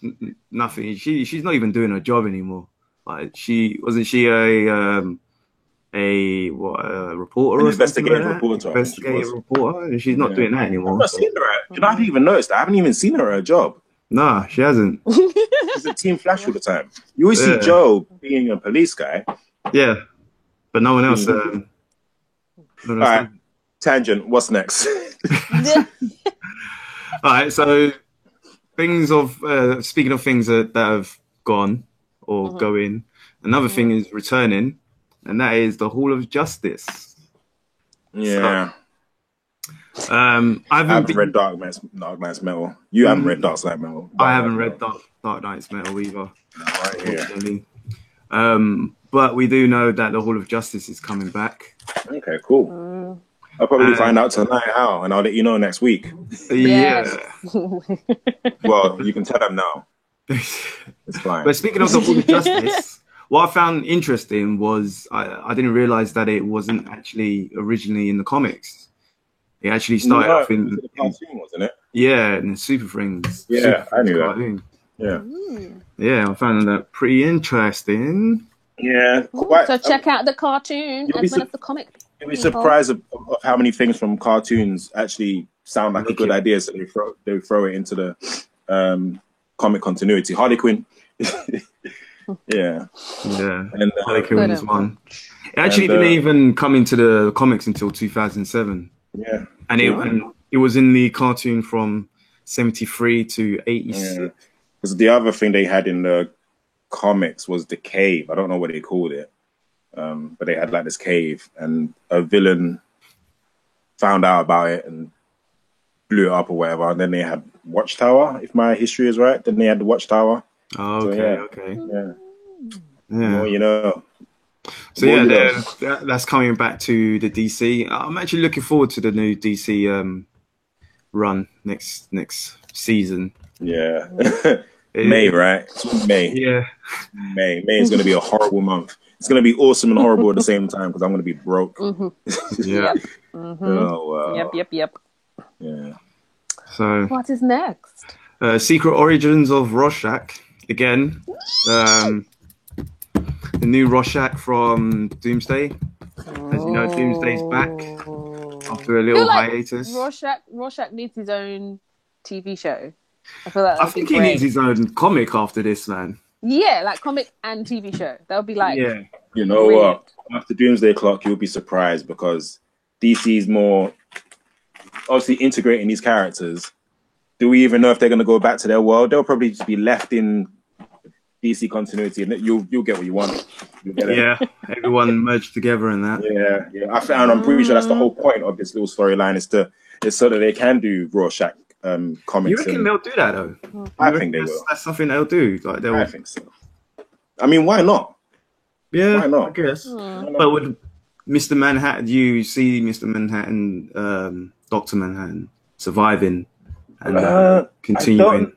S3: nothing. She's not even doing her job anymore. Like she a reporter,
S1: investigative
S3: reporter, and she's not doing that anymore.
S1: I've not seen her. I haven't even noticed that. I haven't even seen her at her job.
S3: Nah, she hasn't.
S1: She's a Team Flash all the time. You always see Joe being a police guy.
S3: Yeah, but no one else.
S1: All right, tangent. What's next?
S3: All right, so speaking of things that have gone or going, another thing is returning, and that is the Hall of Justice.
S1: Yeah.
S3: So,
S1: I haven't read Dark Knight's Metal. You haven't read Dark Knight's Metal.
S3: I haven't read Dark Knight's Metal either.
S1: Right here.
S3: But we do know that the Hall of Justice is coming back.
S1: Okay, cool. I'll probably find out tonight how, and I'll let you know next week.
S3: Yeah.
S1: Well, you can tell them now. It's fine.
S3: But speaking of the Hall of Justice, what I found interesting was I didn't realize that it wasn't actually originally in the comics. It actually started off in
S1: the cartoon, wasn't it?
S3: Yeah, in Super Friends.
S1: Yeah, I knew
S3: cartoon.
S1: that.
S3: Yeah, I found that pretty interesting.
S1: Yeah.
S2: So check out the cartoon as well as the comic.
S1: You'll be surprised of how many things from cartoons actually sound like a good idea, so they throw it into the comic continuity. Harley Quinn. Yeah.
S3: And Harley Quinn was one. It actually didn't even come into the comics until 2007.
S1: Yeah.
S3: And it was in the cartoon from 73 to 86.
S1: Yeah. Because the other thing they had in the comics was the cave. I don't know what they called it. But they had like this cave, and a villain found out about it and blew it up or whatever. And then they had Watchtower, if my history is right. Then they had the Watchtower.
S3: Oh, okay,
S1: Yeah.
S3: Yeah.
S1: Well, you know.
S3: So that's coming back to the DC. I'm actually looking forward to the new DC run next season.
S1: Yeah. May, right? May.
S3: Yeah.
S1: May is going to be a horrible month. It's going to be awesome and horrible at the same time because I'm going to be broke.
S3: Yeah.
S1: Oh, wow.
S2: Yep.
S1: Yeah.
S3: So
S2: what is next?
S3: Secret Origins of Rorschach again. The new Rorschach from Doomsday has You know, Doomsday's back
S2: Oh.
S3: after a
S2: I feel
S3: little
S2: like
S3: hiatus.
S2: Rorschach needs his own TV show. I feel like
S3: I think he needs his own comic after this, man.
S2: Yeah, like comic and TV show. That would be like
S3: Yeah.
S1: You know
S2: brilliant.
S1: what? After Doomsday Clock, you'll be surprised because DC's more obviously integrating these characters. Do we even know if they're going to go back to their world? They'll probably just be left in DC continuity, and you'll get what you want. You'll get it.
S3: Yeah, everyone merged together in that.
S1: Yeah. I found. I'm pretty sure that's the whole point of this little storyline is so that they can do Rorschach
S3: You
S1: comics.
S3: reckon they'll do that though?
S1: I think they will.
S3: That's something they'll do. Like
S1: I think so. I mean, why not?
S3: yeah,
S1: why not?
S3: I guess.
S1: Why not?
S3: But would Mr. Manhattan, you see Mr. Manhattan, Dr. Manhattan surviving and continuing?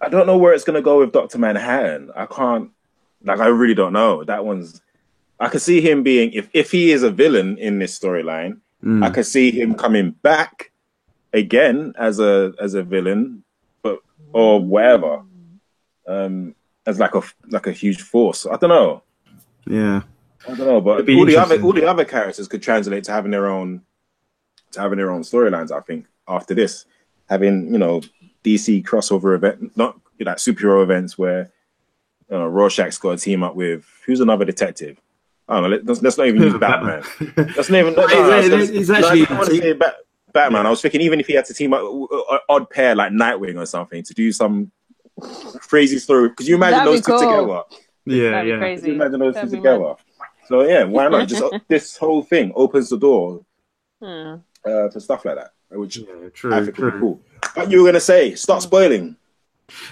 S1: I don't know where it's going to go with Dr. Manhattan. I really don't know. I could see him being, if he is a villain in this storyline, I could see him coming back again as a villain, or whatever, as like a huge force. I don't know.
S3: Yeah.
S1: I don't know, but all the other characters could translate to having their own storylines. I think after this, having DC crossover event, not like superhero events where Rorschach's got to team up with who's another detective. I don't know. Let's not even use Batman. That's not even.
S3: He's actually.
S1: I want to say Batman. I was thinking even if he had to team up an odd pair like Nightwing or something to do some crazy story. Could you imagine
S2: That'd
S1: those
S2: be
S1: two
S2: cool.
S1: together?
S3: Yeah,
S2: That'd be
S3: yeah.
S2: crazy.
S1: Could you imagine those
S2: That'd
S1: two
S2: be
S1: together? So yeah, why not? Just this whole thing opens the door to stuff like that, which
S3: True.
S1: I think would be cool. What you were gonna say? Start spoiling.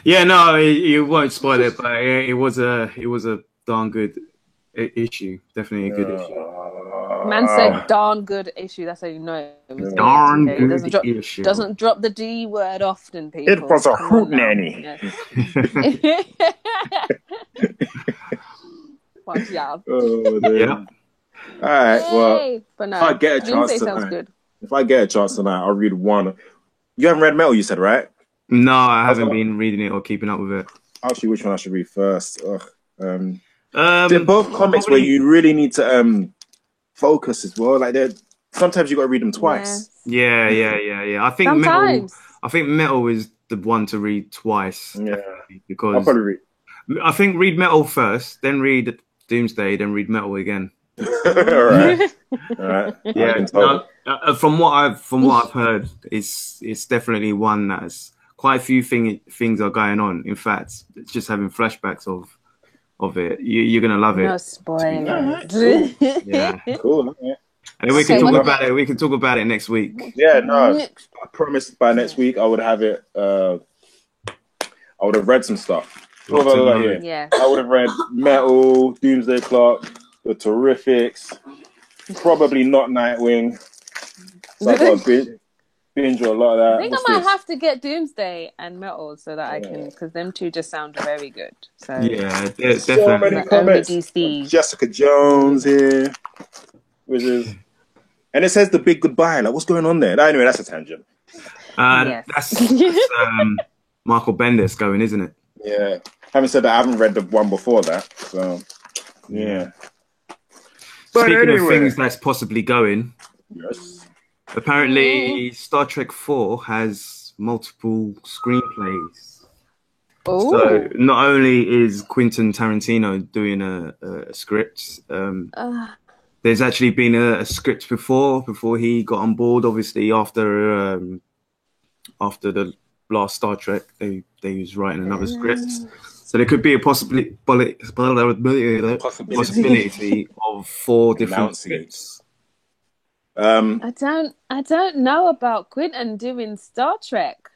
S3: Yeah, no, you won't spoil it, but it was a darn good issue. Definitely a good issue.
S2: Man said darn good issue. That's how you know it was
S3: Darn
S2: good.
S3: good issue.
S2: Doesn't drop the D word often, people.
S1: It was a
S2: Come on now.
S1: hootenanny.
S2: Yes. Watch out.
S1: Oh,
S3: Yeah.
S1: All right. Well,
S2: Yay. But no,
S1: if I get a chance
S2: Doomsday sounds
S1: tonight,
S2: good.
S1: if I get a chance tonight, I'll read one. You haven't read Metal, you said, right?
S3: No, I haven't been reading it or keeping up with it.
S1: Actually, which one I should read first? They're both comics
S3: probably-
S1: where you really need to focus as well. Like sometimes you got to read them twice.
S3: Yeah. I think
S2: Sometimes.
S3: Metal is the one to read twice.
S1: Yeah, I'll
S3: Because
S1: probably read.
S3: I think read Metal first, then read Doomsday, then read Metal again.
S1: All right.
S3: Yeah. From what I've heard, it's definitely one that's quite a few things are going on. In fact, it's just having flashbacks of it. You're gonna love it.
S2: No spoiler.
S3: Yeah.
S1: Cool. Yeah.
S3: And then we can
S2: Okay,
S3: talk
S2: what-
S3: about it. We can talk about it next week.
S1: Yeah, no. I promised by next week I would have it. I would have read some stuff. What have I got here?
S2: Yeah.
S1: I would have read Metal, Doomsday Clock, The Terrifics, probably not Nightwing. So I got to binge a lot of that.
S2: I think
S1: What's
S2: I might
S1: this?
S2: have to get Doomsday and Metal so that I can, because them two just sound very good. So
S3: Yeah,
S1: So
S3: definitely.
S1: many
S2: Like
S1: comments.
S2: only DC.
S1: Jessica Jones here, which is, and it says The Big Goodbye. Like, what's going on there? Anyway, that's a tangent.
S2: Yes.
S3: That's Michael Bendis going, isn't it?
S1: Yeah. Having said that, I haven't read the one before that. So, yeah. But
S3: Speaking of
S1: anyway.
S3: things that's possibly going,
S1: Yes.
S3: apparently Star Trek 4 has multiple screenplays.
S2: Oh,
S3: So not only is Quentin Tarantino doing a script, there's actually been a script before he got on board. Obviously, after the last Star Trek, they was writing another script. So there could be a possibility of 4 different
S1: Announcing.
S3: scripts.
S2: I don't know about Quentin doing Star Trek.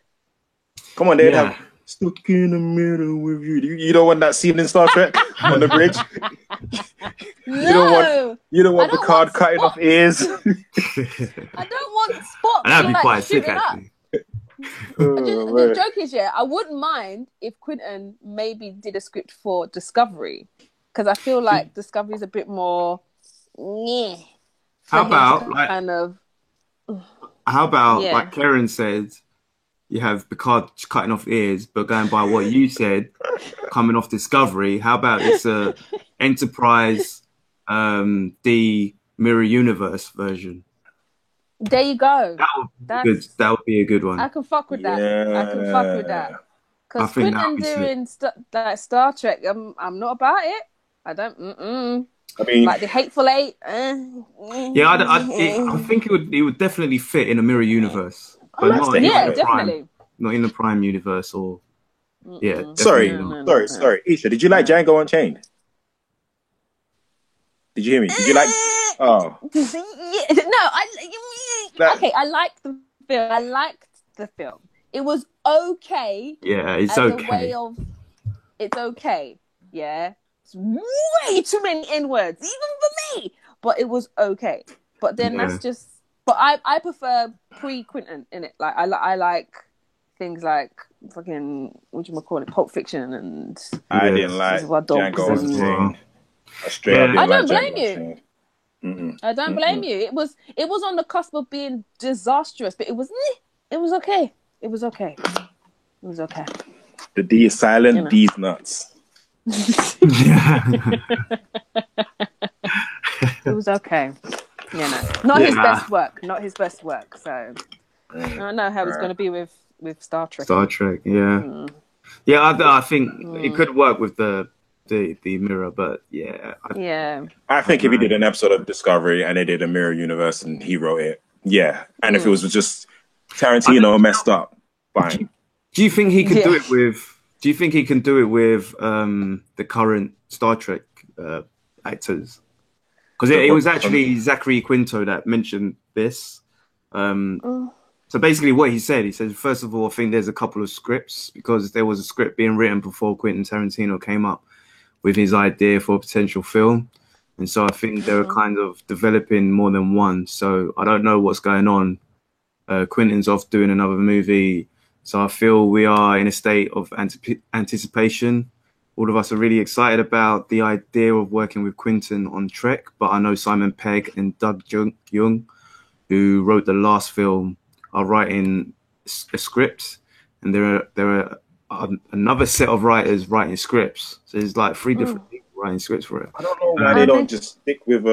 S1: Come on, they'd
S3: Yeah.
S1: have stuck in the middle with you. You don't want that scene in Star Trek on the bridge?
S2: No,
S1: You don't want
S2: I don't
S1: Picard
S2: want
S1: cutting off ears?
S2: I don't want Spock.
S3: And that'd be
S2: like,
S3: quite sick,
S2: shooting up.
S3: actually.
S2: The joke is, I wouldn't mind if Quentin maybe did a script for Discovery, because I feel like Discovery is a bit more. Meh, for
S3: How
S2: him
S3: about,
S2: to
S3: like-
S2: kind of?
S3: Yeah. Like Karen said, you have Picard cutting off ears, but going by what you said, coming off Discovery, how about it's a Enterprise, D mirror universe version.
S2: There you go.
S3: That would be
S2: That's
S3: good. That would be a good one.
S2: I can fuck with that. I can fuck with that.
S1: Yeah.
S3: I
S2: Because
S3: think that
S2: Quentin
S3: would be sick.
S2: doing like Star Trek, I'm not about it. I don't.
S1: I mean,
S2: Like the Hateful Eight.
S3: Yeah, I think it would definitely fit in a mirror universe, but
S1: that's
S3: not
S1: the
S3: in
S2: yeah,
S3: the prime,
S2: definitely.
S3: not in the prime universe or yeah.
S1: sorry,
S3: definitely not.
S1: sorry, Isha, did you like Django Unchained? Did you hear me? Did you like? Oh,
S2: Okay, I liked the film. I liked the film. It was okay.
S3: Yeah, it's
S2: as a
S3: okay.
S2: way of it's okay. Yeah, it's way too many N words, even for me. But it was okay. But then
S3: Yeah.
S2: that's just. But I prefer pre-Quentin in it. Like I like things like fucking what you call it, Pulp Fiction and
S1: I
S3: Yeah.
S1: didn't like
S2: Reservoir Dogs
S1: Django
S2: and-
S1: Unchained. I straight up
S3: Yeah.
S1: didn't
S2: I don't
S1: like
S2: blame
S1: Django
S2: you.
S1: Unchained. Mm-mm.
S2: I don't blame you. It was on the cusp of being disastrous, but it was okay. It was okay. It was okay.
S1: The D is silent,
S2: You know.
S1: D's nuts.
S3: Yeah.
S2: It was okay. You know, not his
S3: Yeah.
S2: best work. Not his best work. So I don't know how it's going to be with Star Trek.
S3: Star Trek, yeah, yeah. I think it could work with the mirror, but yeah,
S2: Yeah.
S1: I think if he did an episode of Discovery and they did a mirror universe and he wrote it, yeah. And if it was just Tarantino messed up, fine.
S3: do you think he could do
S2: Yeah.
S3: it with? Do you think he can do it with the current Star Trek actors? Because it was actually Zachary Quinto that mentioned this. So basically what he said, first of all, I think there's a couple of scripts because there was a script being written before Quentin Tarantino came up with his idea for a potential film. And so I think they were kind of developing more than one. So I don't know what's going on. Quentin's off doing another movie. So I feel we are in a state of anticipation. All of us are really excited about the idea of working with Quentin on Trek. But I know Simon Pegg and Doug Jung, who wrote the last film, are writing a script. And there are another set of writers writing scripts. So there's like 3 different people writing scripts for it.
S1: I don't know why they don't just stick with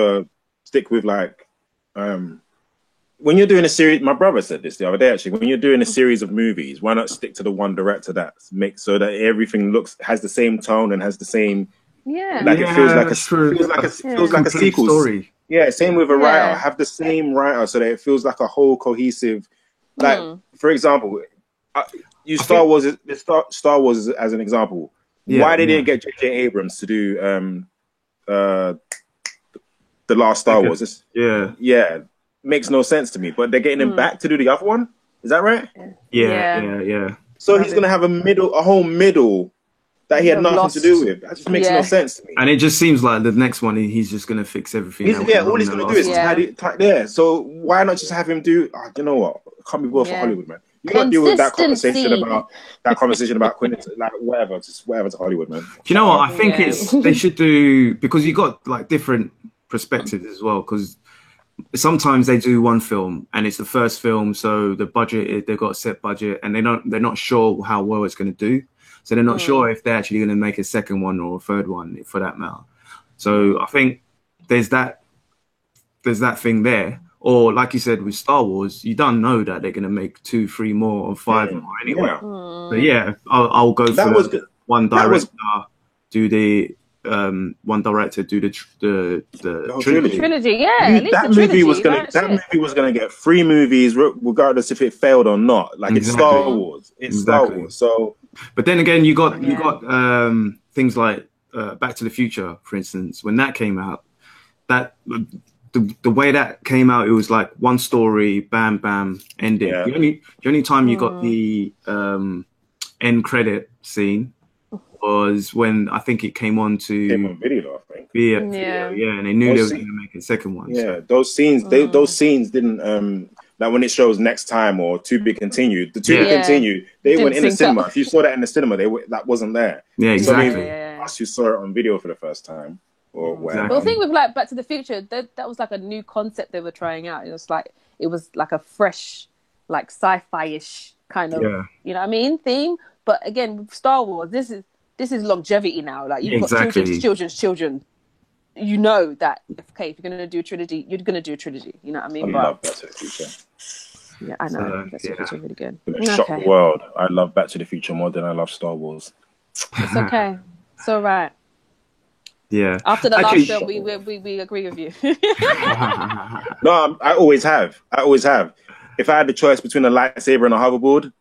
S1: like when you're doing a series. My brother said this the other day actually. When you're doing a series of movies, why not stick to the one director that makes so that everything has the same tone and has the same
S2: Yeah.
S1: like it feels like a
S3: true.
S1: feels like a
S3: Complete
S1: sequel
S3: story.
S1: Yeah, same with a
S2: Yeah.
S1: writer. Have the same writer so that it feels like a whole cohesive. Like for example, Star Wars as an example.
S3: Yeah,
S1: Why they
S3: yeah.
S1: didn't get J.J. Abrams to do the last Star
S3: Okay.
S1: Wars?
S3: Yeah.
S1: Makes no sense to me. But they're getting him back to do the other one. Is that right?
S3: Yeah.
S1: So he's gonna have a whole middle that he had
S2: They've
S1: nothing
S2: lost.
S1: to do with. That just makes no sense to me.
S3: And it just seems like the next one, he's just going to fix everything. that went
S1: All
S3: wrong
S1: he's
S3: in the
S1: gonna do is
S3: last
S2: Yeah.
S1: tidy there. So why not just have him do? You know what? I can't be bothered for
S2: Yeah.
S1: Hollywood, man. You got to deal with that
S2: Consistency.
S1: conversation about Quentin, like whatever, just whatever to Hollywood, man.
S3: Do you know what? I think
S2: Yeah.
S3: they should do, because you got like different perspectives as well. Because sometimes they do one film and it's the first film, so the budget they've got a set budget, and they're not sure how well it's going to do. So they're not sure if they're actually going to make a second one or a third one, for that matter. So I think there's that thing there. Or like you said with Star Wars, you don't know that they're going to make 2, 3 more or 5 more anyway.
S1: Yeah.
S3: So yeah, I'll go
S1: That
S3: for
S1: was good.
S3: one
S1: That was-
S3: director do the
S1: whole
S3: trilogy.
S2: Trilogy, yeah. At least
S1: That
S2: the
S1: movie
S2: trilogy,
S1: was gonna.
S2: like,
S1: That
S2: shit.
S1: movie was gonna get 3 movies, regardless if it failed or not. Like it's Star
S3: Exactly.
S1: Wars. It's Star
S3: Exactly.
S1: Wars. So
S3: But then again, you got things like Back to the Future, for instance. When that came out, that the way that came out, it was like one story, bam, bam, ending.
S1: Yeah.
S3: The only time you got the end credit scene was when I think it came on to
S1: came on video, I think.
S3: yeah, and they knew they
S1: Those
S3: were going to make a second one.
S1: Yeah, those scenes. Those scenes didn't. Like when it shows next time or to be continued. The to be
S3: Yeah.
S1: continued. They
S2: Didn't
S1: went in the
S2: sync
S1: cinema.
S2: up.
S1: If you saw that in the cinema, that wasn't there.
S3: Yeah,
S1: So
S3: exactly.
S1: maybe
S2: Yeah.
S1: us who saw it on video for the first time or whatever.
S2: But the thing with like Back to the Future, that was like a new concept they were trying out. It was like a fresh, like sci-fi-ish kind of,
S3: Yeah.
S2: you know what I mean, theme. But again, with Star Wars, this is longevity now. Like you've got
S3: Exactly.
S2: children's children. you know that if you're going to do a trilogy, you're going to do a trilogy. You know what I mean?
S1: I love Back to the Future.
S2: Yeah, I know. Back to the Future really good.
S1: It's gonna shock the world. I love Back to the Future more than I love Star Wars.
S2: It's okay. It's all right.
S3: Yeah.
S2: After the last film, we agree with you.
S1: No, I always have. If I had the choice between a lightsaber and a hoverboard,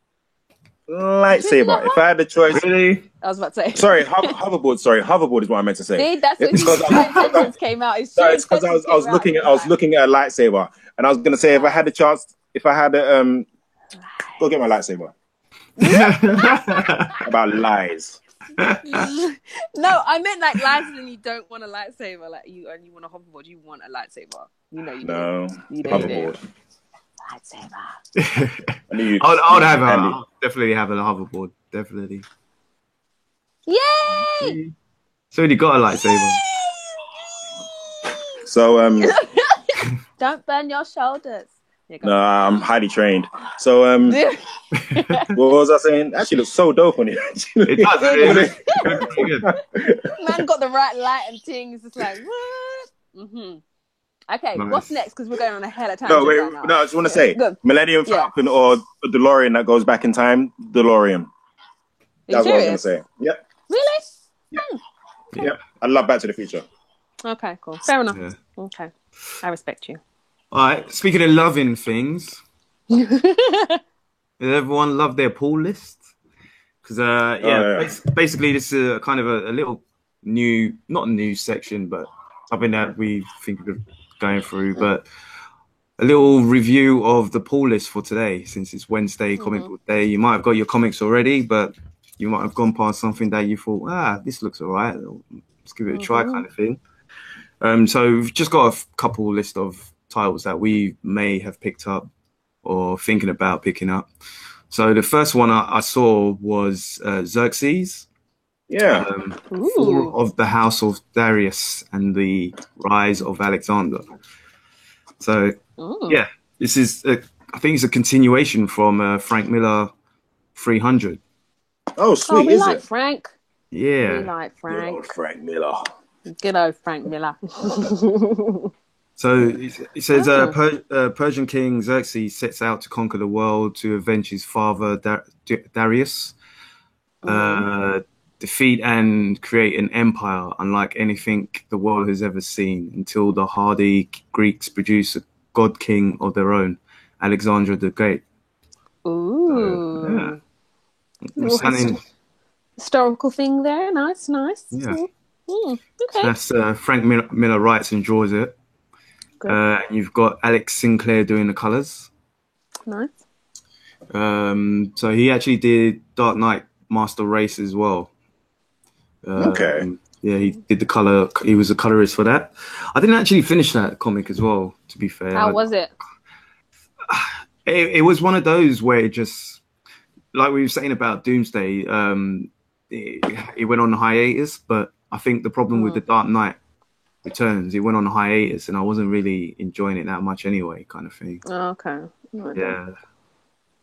S1: lightsaber. If I had the choice,
S3: Really?
S2: I was about to say.
S1: Sorry, hoverboard. Sorry, hoverboard is what I meant to say.
S2: See, that's what sentence came out. It's
S1: because I was looking at a lightsaber, and I was gonna say if I had the chance, if I had a go get my lightsaber. About lies.
S2: No, I meant like lies, and you don't want a lightsaber. Like you only want a hoverboard. You want a lightsaber. You know you
S1: no
S2: do.
S1: Hoverboard.
S2: Lightsaber.
S3: I'll definitely have a hoverboard. Definitely.
S2: Yay!
S3: So you got a lightsaber.
S1: So
S2: don't burn your shoulders.
S1: No, I'm highly trained. So what was I saying? Actually, looks so dope on you. Actually.
S3: It does. Really good.
S2: Man got the right light and things. It's like what? Okay, nice. What's next? Because we're going on a hell of a tangent.
S1: No, I just want to say Millennium Falcon or a DeLorean that goes back in time. DeLorean. That's what I was going to say. Yep.
S2: Really?
S1: Yep. I love Back to the Future.
S2: Okay, cool. Fair enough. Yeah. Okay, I respect you.
S3: All right. Speaking of loving things, does everyone love their pull list? Because basically this is kind of a little new, not a new section, but something that we think of going through, but a little review of the pull list for today, since it's Wednesday, comic book day. You might have got your comics already, but you might have gone past something that you thought, this looks all right. Let's give it a try kind of thing. So we've just got a couple list of titles that we may have picked up or thinking about picking up. So the first one I saw was Xerxes.
S1: Yeah.
S3: Fall of the House of Darius and the Rise of Alexander. So, this is, I think it's a continuation from Frank Miller 300.
S1: Oh, sweet.
S2: We like Frank.
S3: Yeah.
S2: We like Frank.
S1: Good old Frank Miller.
S2: Good old Frank Miller.
S3: So it says Persian king Xerxes sets out to conquer the world to avenge his father Darius, defeat and create an empire unlike anything the world has ever seen, until the hardy Greeks produce a god king of their own, Alexander the Great.
S2: Ooh. Historical thing there. Nice.
S3: Yeah.
S2: Okay.
S3: So that's Frank Miller writes and draws it. You've got Alex Sinclair doing the colours.
S2: Nice.
S3: So he actually did Dark Knight Master Race as well.
S1: Okay.
S3: Yeah, he did the color. He was a colorist for that. I didn't actually finish that comic as well, to be fair.
S2: How was it?
S3: It was one of those where it just, like we were saying about Doomsday, it went on hiatus, but I think the problem with the Dark Knight Returns, it went on hiatus, and I wasn't really enjoying it that much anyway, kind of thing.
S2: Oh, okay.
S3: Yeah.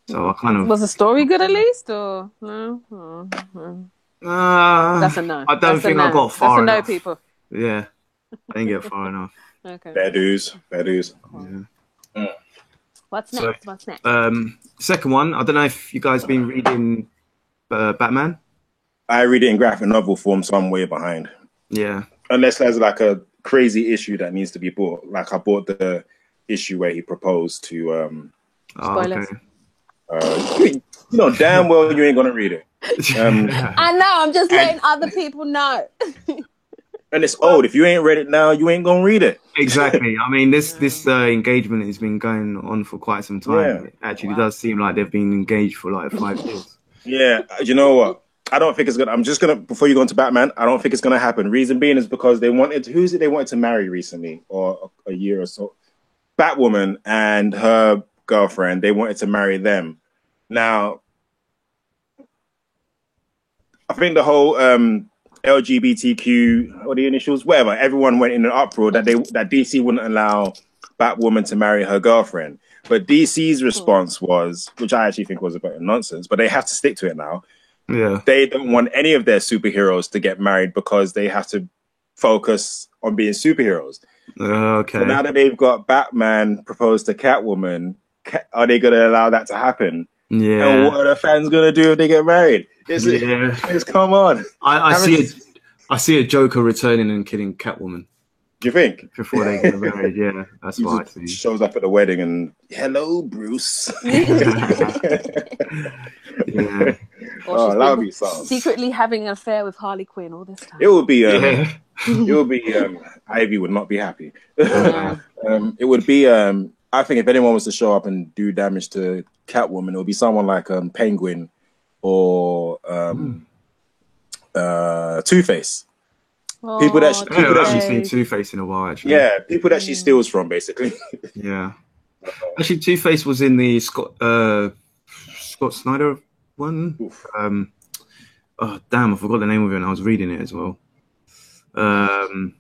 S3: So I kind of...
S2: Was the story good at least, or no? That's a no.
S3: I don't think I got far enough.
S2: That's a no, people.
S3: Yeah. I didn't get far enough.
S2: Okay.
S1: Fair dues.
S3: Yeah.
S2: What's next?
S3: Second one, I don't know if you guys been reading Batman.
S1: I read it in graphic novel form, so I'm way behind.
S3: Yeah.
S1: Unless there's like a crazy issue that needs to be bought. Like I bought the issue where he proposed to...
S2: Spoilers.
S1: Okay. You know damn well you ain't gonna read it.
S2: I know. I'm just letting other people know.
S1: And it's old. If you ain't read it now, you ain't gonna read it.
S3: Exactly. I mean, this engagement has been going on for quite some time.
S1: Yeah.
S3: It actually does seem like they've been engaged for like 5 years.
S1: Yeah. You know what? I don't think it's gonna. I'm just gonna, before you go into Batman, I don't think it's gonna happen. Reason being is because they wanted to marry recently, or a year or so. Batwoman and her girlfriend, they wanted to marry them. Now, I think the whole LGBTQ, or the initials, whatever, everyone went in an uproar that DC wouldn't allow Batwoman to marry her girlfriend. But DC's response was, which I actually think was a bit of nonsense, but they have to stick to it now.
S3: Yeah,
S1: they don't want any of their superheroes to get married because they have to focus on being superheroes.
S3: Okay.
S1: So now that they've got Batman propose to Catwoman, are they going to allow that to happen?
S3: Yeah.
S1: And what are the fans going to do if they get married? It's come on.
S3: I see a Joker returning and killing Catwoman.
S1: Do you think?
S3: Before they get married, yeah. That's what I see.
S1: Shows up at the wedding and, hello, Bruce.
S3: Yeah.
S1: Oh, that would be something.
S2: Secretly having an affair with Harley Quinn all this time.
S1: It would be, Ivy would not be happy. It would be, I think if anyone was to show up and do damage to Catwoman, it would be someone like Penguin or Two-Face.
S2: Oh,
S1: People that
S3: I haven't actually seen Two-Face in a while, actually.
S1: Yeah, people that she steals from, basically.
S3: Yeah. Actually, Two-Face was in the Scott Snyder one. Oh, damn, I forgot the name of it and I was reading it as well. Damn,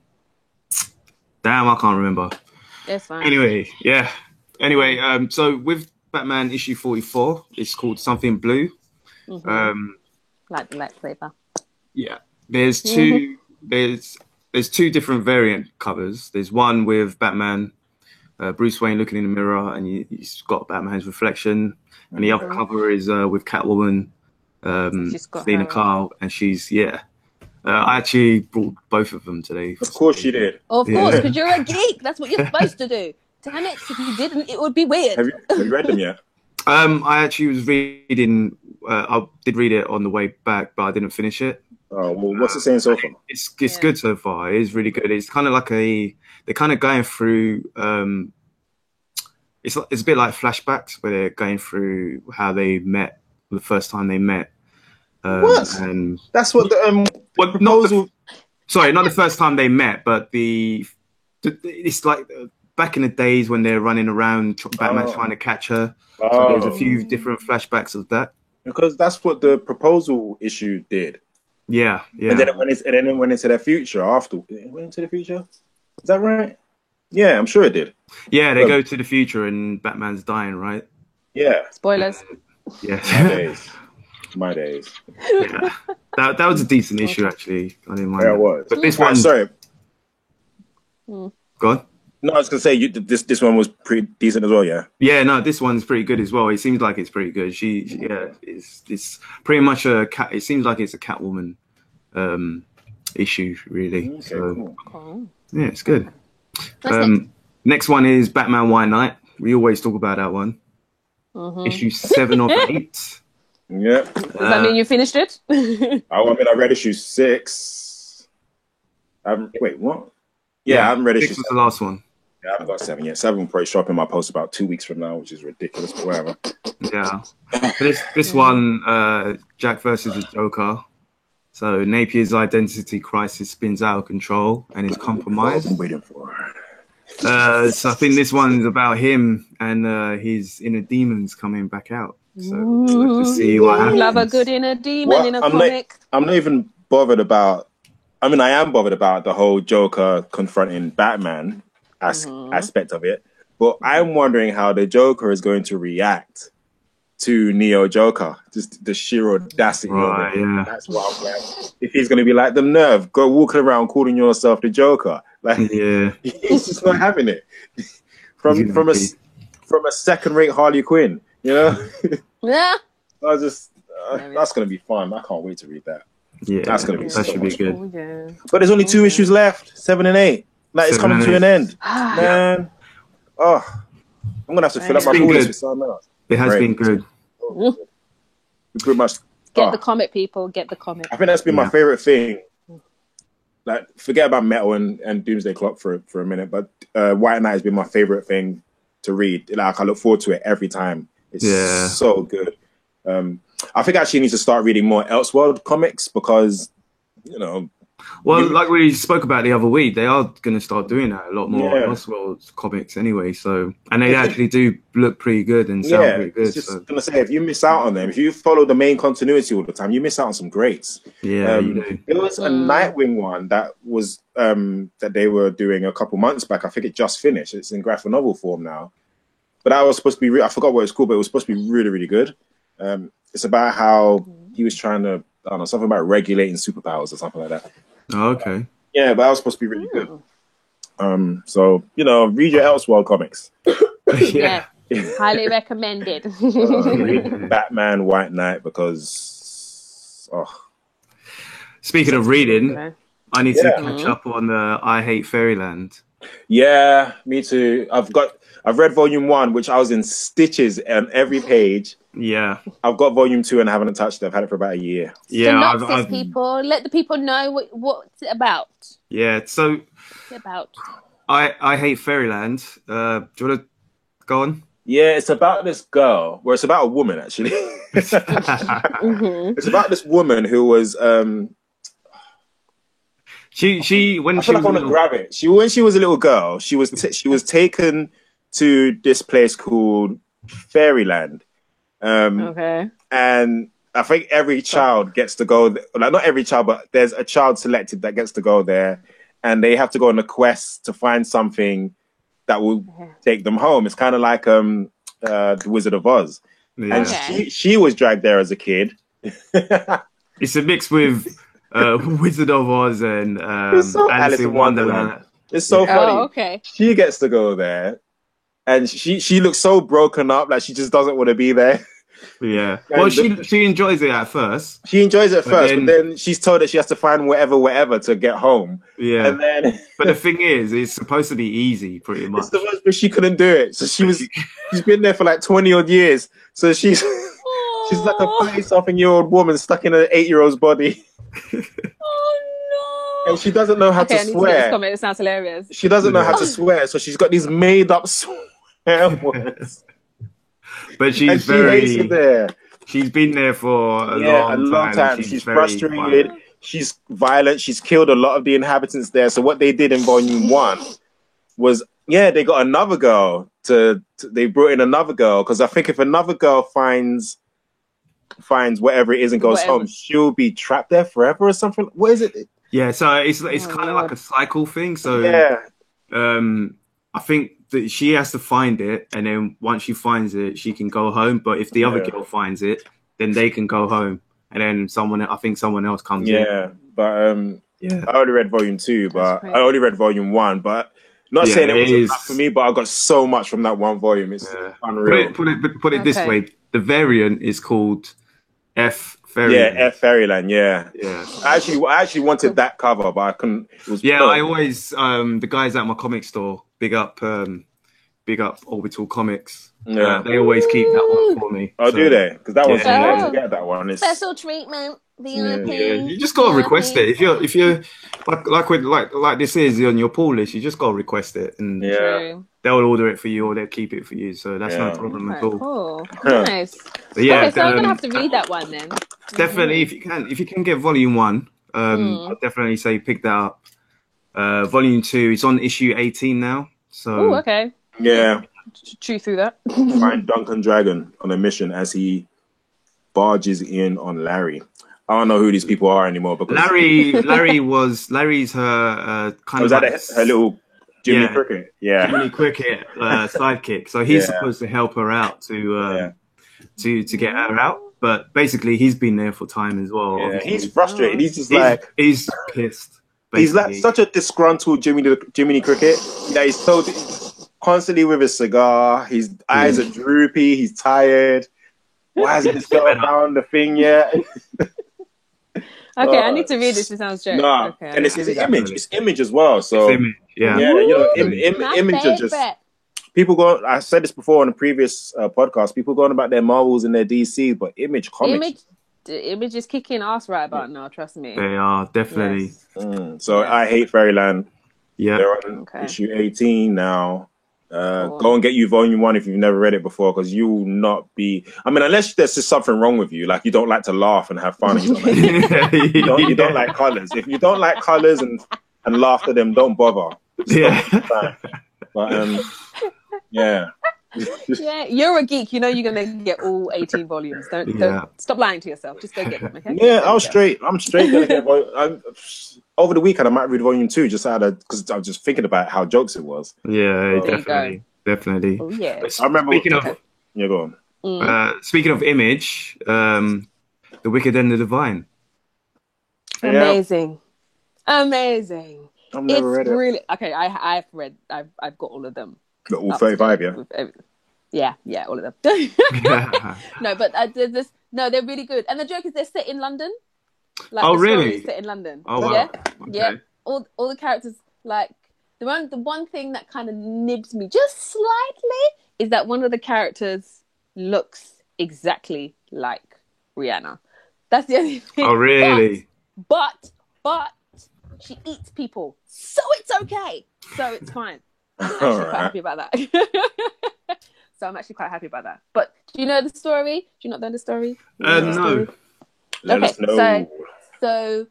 S3: I can't remember.
S2: That's fine.
S3: Anyway, yeah. Anyway, so with Batman issue 44, it's called Something Blue.
S2: Like the lightsaber.
S3: Yeah. There's two two different variant covers. There's one with Batman, Bruce Wayne looking in the mirror, and he's got Batman's reflection. And the other cover is with Catwoman, Selena Kyle, and she's I actually brought both of them today.
S1: Of course you did.
S2: Of course, because you're a geek. That's what you're supposed to do. Damn it! If you didn't, it would be weird.
S1: Have you read them yet?
S3: I actually was reading. I did read it on the way back, but I didn't finish it.
S1: Oh well, what's it saying so far?
S3: It's good so far. It is really good. It's kind of like they're kind of going through. It's a bit like flashbacks where they're going through how they met the first time they met.
S1: What? And that's what the proposal.
S3: Sorry, not the first time they met, but it's like back in the days when they're running around, Batman's trying to catch her. So there's a few different flashbacks of that.
S1: Because that's what the proposal issue did.
S3: Yeah.
S1: And then it went into their future after. It went into the future? Is that right? Yeah, I'm sure it did.
S3: Yeah, they go to the future and Batman's dying, right?
S1: Yeah.
S2: Spoilers.
S3: Yeah.
S1: My days.
S3: Yeah. That was a decent issue, actually. I didn't mind.
S1: Yeah, it was.
S3: But this one...
S1: Sorry.
S3: Go on.
S1: No, I was going to say, this one was pretty decent as well, yeah?
S3: Yeah, no, this one's pretty good as well. It seems like it's pretty good. It's pretty much it seems like it's a Catwoman issue, really.
S1: Okay,
S3: so,
S1: cool.
S3: Yeah, it's good. Next one is Batman White Knight. We always talk about that one. Issue 7 of 8.
S1: Yeah.
S2: Does that mean you finished it?
S1: I read issue 6. Wait, what? Yeah, I haven't read issue
S3: 6 was the last one.
S1: Yeah, I haven't got 7 yet. 7 will probably show up in my post about 2 weeks from now, which is ridiculous, but whatever.
S3: Yeah. This one, Jack versus the Joker. So Napier's identity crisis spins out of control and is compromised.
S1: I've been waiting for
S3: so I think this one's about him and his inner demons coming back out. So we'll have to see what happens.
S2: Love a good inner demon in a comic.
S1: I'm not even bothered about... I mean, I am bothered about the whole Joker confronting Batman aspect of it, but I'm wondering how the Joker is going to react to Neo Joker. Just the sheer audacity of it. Yeah. That's what I'm like. If he's going to be like, the nerve, go walking around calling yourself the Joker. Like, he's just not having it. From a second-rate Harley Quinn, you know?
S2: Yeah.
S1: That's going to be fun. I can't wait to read that.
S3: Yeah,
S1: that's going to be
S3: should be good.
S2: Oh, yeah.
S1: But there's only 2 issues left, 7 and 8. Like, it's coming to an end. Man. Oh, I'm going to have to fill up my borders with something else.
S3: It has been good.
S1: We pretty much...
S2: Get the comic, people. Get the comic.
S1: I think that's been my favorite thing. Like, forget about Metal and Doomsday Clock for a minute, but White Knight has been my favorite thing to read. Like, I look forward to it every time. It's so good. I think I actually need to start reading more Elseworld comics because, you know...
S3: Well, like we spoke about the other week, they are going to start doing that a lot more Elseworld comics anyway. So, and they actually do look pretty good and sound pretty good. I was just going to
S1: say, if you miss out on them, if you follow the main continuity all the time, you miss out on some greats.
S3: Yeah, you do.
S1: There was a Nightwing one that was that they were doing a couple months back. I think it just finished. It's in graphic novel form now. But that was supposed to be... I forgot what it's called, but it was supposed to be really, really good. It's about how he was trying to... I don't know, something about regulating superpowers or something like that.
S3: Oh, okay.
S1: Yeah, but that was supposed to be really good. So read your Elseworld comics.
S2: Yeah. Highly recommended.
S1: Read Batman White Knight because
S3: Speaking of reading,
S2: Okay.
S3: I need to catch up on I Hate Fairyland.
S1: yeah, me too. I've read volume 1, which I was in stitches on every page.
S3: Yeah.
S1: I've got volume 2 and I haven't touched it. I've had it for about a year.
S3: Yeah.
S2: Synopsis, people. Let the people know what's it about.
S3: Yeah. So
S2: What's it about?
S3: I Hate Fairyland. Do you want to go on?
S1: Yeah, it's about this girl. Well, it's about a woman actually.
S2: Mm-hmm.
S1: It's about this woman who was
S3: she when
S1: I
S3: she
S1: feel like I
S3: was
S1: want to grab it. When she was a little girl, she was taken to this place called Fairyland.
S2: Okay.
S1: And I think every child gets to go. Like not every child, but there's a child selected that gets to go there, and they have to go on a quest to find something that will take them home. It's kind of like the Wizard of Oz, and she was dragged there as a kid.
S3: It's a mix with Wizard of Oz and Alice in Wonderland.
S1: It's so funny.
S2: Oh, okay.
S1: She gets to go there, and she looks so broken up, like she just doesn't want to be there.
S3: Yeah. Well, she enjoys it at first.
S1: She enjoys it first, but then she's told that she has to find wherever to get home.
S3: Yeah.
S1: And then,
S3: but the thing is, it's supposed to be easy, pretty much.
S1: It's the worst, but she couldn't do it. So she's been there for like 20 odd years. So she's like a 30-something-year-old woman stuck in an 8-year-old's body.
S2: Oh no!
S1: And she doesn't know how to
S2: I need to get
S1: swear.
S2: this comment. It sounds hilarious.
S1: She doesn't know how to swear, so she's got these made-up swear words.
S3: But she's she's been there for a long time.
S1: She's frustrated. Violent. She's violent. She's killed a lot of the inhabitants there. So what they did in volume 1 was, they got another girl they brought in another girl, because I think if another girl finds whatever it is and goes home, she'll be trapped there forever or something. What is it?
S3: Yeah, so it's kind of like a cycle thing. So I think that she has to find it, and then once she finds it, she can go home. But if the other girl finds it, then they can go home, and then someone else comes in.
S1: Yeah, but I only read volume 2, but I only read volume 1, but not saying it was enough for me, but I got so much from that one volume. It's unreal.
S3: Put it this way: the variant is called F Fairyland.
S1: Yeah, F Fairyland. Yeah. I actually wanted that cover, but I couldn't. It was
S3: I always the guys at my comic store, big up Orbital Comics. Yeah, they always keep that one for me.
S1: Oh, do they? Because that one's nice to get that one. It's
S2: special treatment. VIP.
S3: Yeah, you just gotta request it. If you're like this is on your pull list, you just gotta request it, and they'll order it for you or they'll keep it for you. So that's no problem at all.
S2: Cool. Nice.
S3: But yeah,
S2: so I'm gonna have to read that one then.
S3: Definitely, if you can get volume 1, I'd definitely say pick that up. Volume 2, it's on issue 18 now. So
S2: okay.
S1: Yeah.
S2: Chew through that.
S1: Find Duncan Dragon on a mission as he barges in on Larry. I don't know who these people are anymore because Larry's her kind of like, her little Jiminy Cricket. Yeah.
S3: Jiminy Cricket sidekick. So he's supposed to help her out to get her out. But basically he's been there for time as well.
S1: Yeah. He's frustrated. He's just
S3: he's pissed. Basically.
S1: He's like such a disgruntled Jiminy Cricket. Yeah, he's so constantly with his cigar. His eyes are droopy. He's tired. Why hasn't this girl found the thing yet?
S2: Okay, I need to read this. It sounds great.
S1: No,
S2: okay,
S1: and it's image. It's image as well. So
S3: image,
S1: image are just people go. I said this before on a previous podcast. People going about their Marvels and their DC, but Image comics.
S2: Image is kicking ass right about now. Trust me.
S3: They are definitely.
S1: Yes. So I Hate Fairyland.
S3: Yeah,
S1: they're on issue 18 now. Go and get you volume 1 if you've never read it before, because you will not be. I mean, unless there's just something wrong with you, like you don't like to laugh and have fun. And you don't like colors. If you don't like colors and laugh at them, don't bother. But yeah.
S2: Yeah, you're a geek. You know you're gonna get all 18 volumes. Don't stop lying to yourself. Just go get them. Okay?
S1: Yeah, I'm straight gonna get volume. Over the weekend, I might read volume 2 just because I was just thinking about how jokes it was.
S3: Yeah, definitely.
S2: Oh yeah.
S1: I remember. Go on.
S3: Speaking of Image, The Wicked and the Divine.
S2: Amazing. Amazing.
S1: I've never read it.
S2: Really okay. I've got all of them.
S1: All 35, yeah.
S2: Yeah, all of them. No, but they're really good. And the joke is they're set in London. Like,
S3: Oh,
S2: the story
S3: really?
S2: is set in London.
S3: Oh, wow.
S2: Yeah,
S3: Okay.
S2: yeah. All the characters, like the one thing that kind of nibs me just slightly is that one of the characters looks exactly like Rihanna. That's the only thing.
S3: Oh, really?
S2: But she eats people, so it's okay. So it's fine. I'm actually quite happy about that. So I'm actually quite happy about that. But do you know the story? Do you not know the story?
S3: No.
S1: Let us know.
S2: So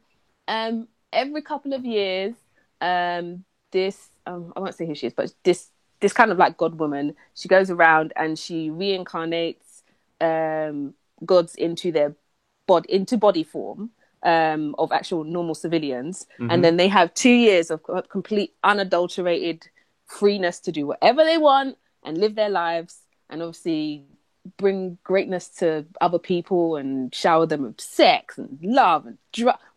S2: every couple of years, this I won't say who she is, but this kind of like god woman, she goes around and she reincarnates gods into body form of actual normal civilians, and then they have 2 years of complete unadulterated freeness to do whatever they want and live their lives, and obviously bring greatness to other people and shower them with sex and love and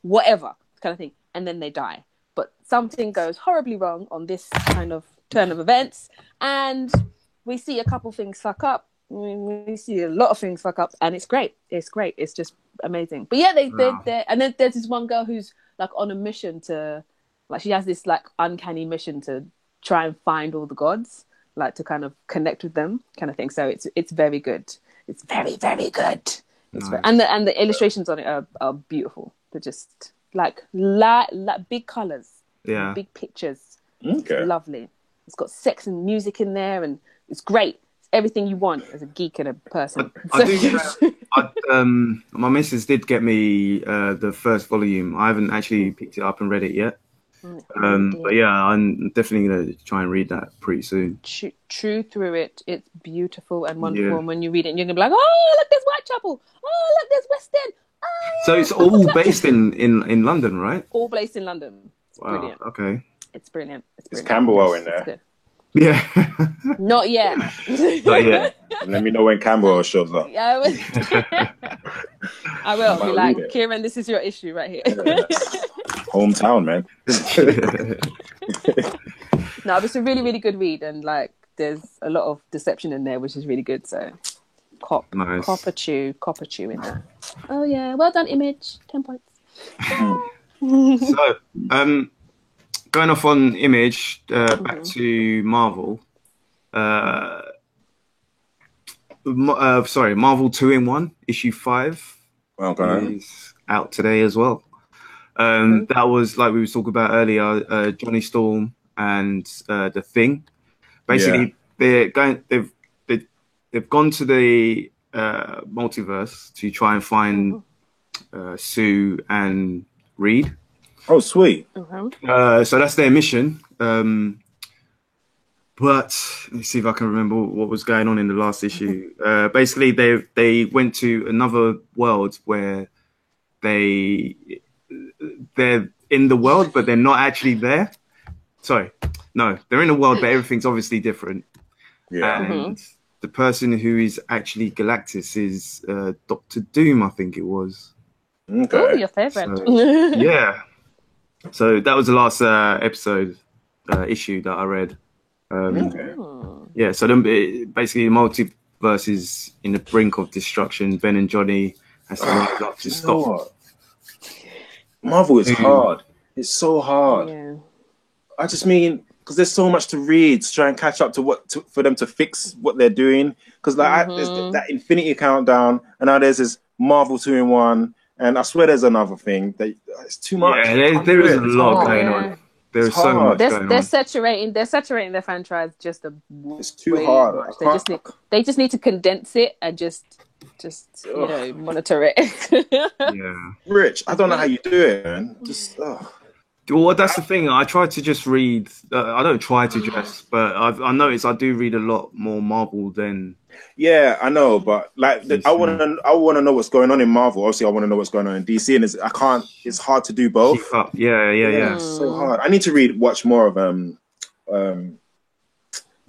S2: whatever kind of thing, and then they die. But something goes horribly wrong on this kind of turn of events, and we see a couple things fuck up. We see a lot of things fuck up, and it's great. It's just amazing. But yeah, they and then there's this one girl who's like on a mission to, like, she has this like uncanny mission to try and find all the gods, like to kind of connect with them, kind of thing. So it's very good. It's very, very good.
S3: Nice.
S2: And the illustrations on it are beautiful. They're just like big colors, big pictures.
S1: Okay.
S2: It's lovely. It's got sex and music in there, and it's great. It's everything you want as a geek and a person.
S3: My missus did get me the first volume. I haven't actually picked it up and read it yet. But yeah, I'm definitely gonna try and read that pretty soon.
S2: Chew through it. It's beautiful and wonderful. And when you read it, you're gonna be like, "Oh, look, there's Whitechapel. Oh, look, there's West End." Oh, yeah.
S3: So it's all based in London, right?
S2: All based in London. It's brilliant.
S3: Okay.
S2: It's brilliant.
S1: Is Camberwell in there?
S3: Yeah.
S2: Not yet.
S3: Not yet.
S1: Let me know when Camberwell shows up.
S2: Yeah, I will. Be like, Kieran, this is your issue right here.
S1: Hometown, man.
S2: No, it's a really, really good read, and like there's a lot of deception in there, which is really good. So
S3: Nice.
S2: copper chew in there. Oh yeah, well done, Image. 10 points.
S3: So, going off on Image, back to Marvel. Marvel 2-in-1 issue 5 is out today as well. That was, like we were talking about earlier, Johnny Storm and the Thing. Basically, they've gone to the multiverse to try and find Sue and Reed.
S1: Oh, sweet.
S3: So that's their mission. But let me see if I can remember what was going on in the last issue. Basically, they went to another world where they're in the world, but they're not actually there. Sorry, no, they're in a world, but everything's obviously different.
S1: Yeah.
S3: And the person who is actually Galactus is Doctor Doom, I think it was.
S1: Okay.
S2: Oh, your favorite.
S3: So, yeah. So that was the last issue that I read. Yeah, so then basically the multiverse is in the brink of destruction. Ben and Johnny has to rise up to stop.
S1: Marvel is hard. It's so hard.
S2: Yeah.
S1: I just mean, because there's so much to read to try and catch up to for them to fix what they're doing. Because there's that Infinity Countdown, and now there's this Marvel 2-in-1, and I swear there's another thing. It's too much.
S3: Yeah, there is a lot going on. There's so much going on.
S2: They're saturating their franchise just
S1: it's too hard.
S2: They just need to condense it and just monitor it.
S3: Yeah.
S1: Rich, I don't know how you do it, man.
S3: Well, that's the thing. I try to just read. I don't try to just, but I noticed I do read a lot more Marvel than.
S1: Yeah, I know, but like I want to know what's going on in Marvel. Obviously, I want to know what's going on in DC, and it's hard to do both.
S3: Keep up. Yeah.
S1: It's so hard. I need to watch more of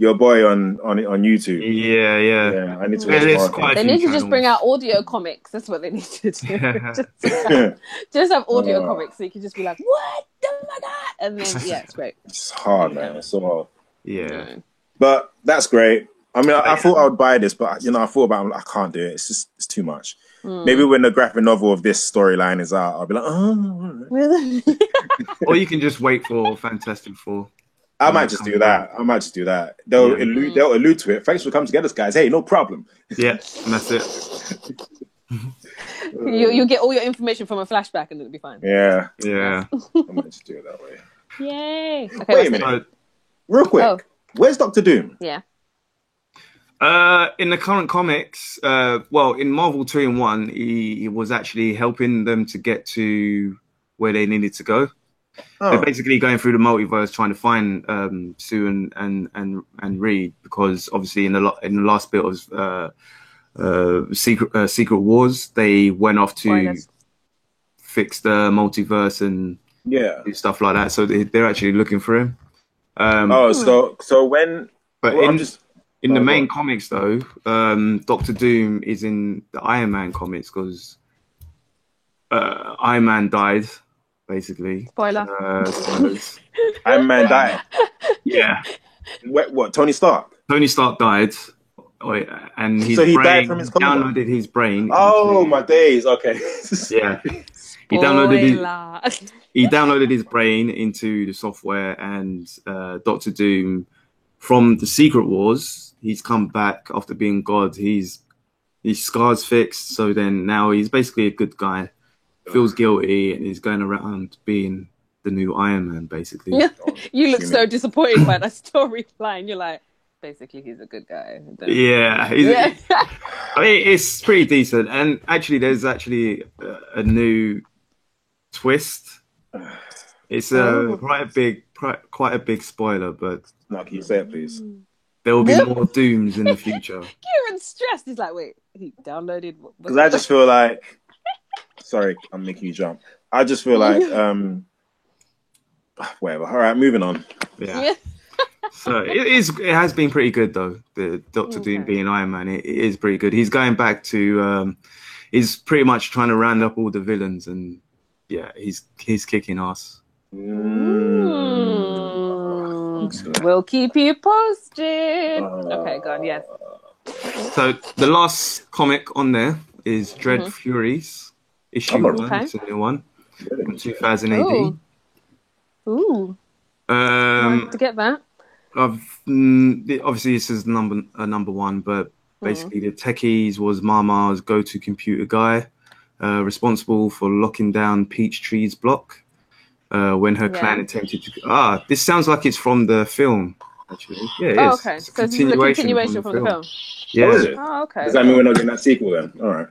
S1: your boy on YouTube.
S3: Yeah, yeah.
S1: Yeah, I need to
S3: Yeah,
S1: watch
S3: there's
S1: more.
S3: quite a
S2: They
S3: few
S2: need to just bring
S3: channels.
S2: out audio comics. That's what they need to do.
S3: Yeah.
S2: just have audio
S1: Oh.
S2: comics, so you can just be like, "What? Oh my god!" And then it's great.
S1: It's hard, man. It's so hard.
S3: Yeah.
S1: But that's great. I mean, I thought I would buy this, but I thought about it, I can't do it. It's too much. Maybe when the graphic novel of this storyline is out, I'll be like, oh.
S3: Or you can just wait for Fantastic Four.
S1: I might just do that. They'll allude to it. Thanks for coming together, guys. Hey, no problem.
S3: Yeah, and that's it.
S2: You'll get all your information from a flashback, and it'll be fine.
S1: Yeah.
S3: Yeah.
S1: I might just do it that way.
S2: Yay! Okay,
S1: Wait a minute. Real quick.
S2: Oh.
S1: Where's Doctor Doom?
S2: Yeah.
S3: In the current comics, in Marvel 2-in-1, he was actually helping them to get to where they needed to go.
S1: Oh.
S3: They're basically going through the multiverse trying to find Sue and Reed, because obviously in the last bit of Secret Wars, they went off to fix the multiverse and do stuff like that. So they're actually looking for him.
S1: So when?
S3: But
S1: well,
S3: in the main comics, though, Doctor Doom is in the Iron Man comics because Iron Man died, basically.
S2: Spoiler.
S3: Spoilers.
S1: Iron Man died.
S3: Yeah.
S1: What? Tony Stark?
S3: Tony Stark died, and his
S1: So he
S3: brain
S1: died from his coma?
S3: downloaded his brain.
S1: Oh, my days. Okay.
S3: Yeah. He downloaded his brain into the software, and Doctor Doom from the Secret Wars, he's come back after being God. His scars fixed, so then now he's basically a good guy. Feels guilty, and he's going around being the new Iron Man, basically.
S2: Yeah. You look so disappointed by that storyline. You're like, basically, he's a good guy.
S3: Yeah. I mean, it's pretty decent, and actually, there's actually a new twist. It's quite a big spoiler, but
S1: No, can you say it, please?
S3: there will be more Dooms in the future.
S2: Kieran's stressed. He's like, wait, he downloaded.
S1: Because I just feel like, sorry, I'm making you jump. I just feel like, whatever. All right, moving on.
S3: Yeah. So it has been pretty good though. The Doctor Doom being Iron Man, it is pretty good. He's going back to, he's pretty much trying to round up all the villains, and yeah, he's kicking ass.
S2: We'll keep you posted. Okay, go on. Yes.
S3: So the last comic on there is Dread Furies issue 1.
S2: Okay.
S3: It's a new one from 2000 AD.
S2: Ooh. To get that.
S3: Obviously this is number 1, but basically the techies was Mama's go-to computer guy, responsible for locking down Peachtree's block when her clan attempted to. This sounds like it's from the film. Actually, yeah, it is.
S2: Okay.
S3: It's a
S2: So this is a continuation from the film.
S3: Yeah.
S1: Oh, is it?
S2: Oh, okay.
S1: Does that mean we're not getting that sequel then? All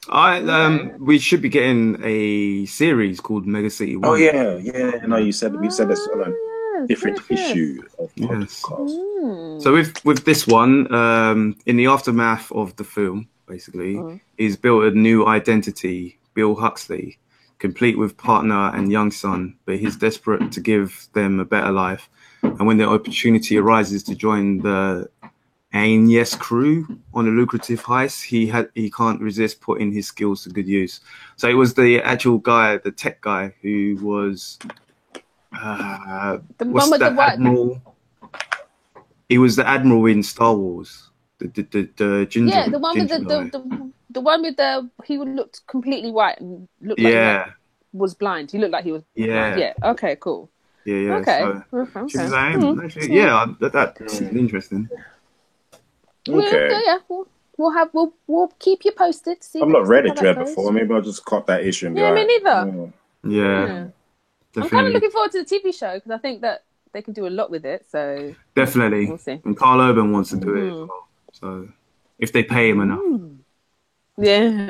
S1: right.
S3: We should be getting a series called Mega City 1.
S1: Oh yeah. No, we said this on a different issue of
S3: Yes.
S1: podcast.
S3: So with this one, in the aftermath of the film, basically, he's built a new identity, Bill Huxley, complete with partner and young son, but he's desperate to give them a better life. And when the opportunity arises to join the Agnes crew on a lucrative heist, he can't resist putting his skills to good use. So it was the actual guy, the tech guy, who was
S2: The one with the
S3: admiral. He was the admiral in Star Wars. The ginger.
S2: Yeah, the one with
S3: ginger
S2: the one with the he looked completely white and looked like he was blind. He looked like he was blind. Yeah. Okay. Cool.
S3: Yeah.
S2: Okay.
S3: So,
S2: Okay.
S3: actually, that's interesting.
S1: Okay.
S2: We'll keep you posted.
S1: I've not read it Dread before. Maybe I'll just cop that issue and be
S2: me neither.
S1: oh.
S3: Yeah.
S2: I'm kind of looking forward to the TV show because I think that they can do a lot with it. So
S3: definitely,
S2: we'll see.
S3: And Carl Urban wants to do it as well. So if they pay him enough,
S2: pay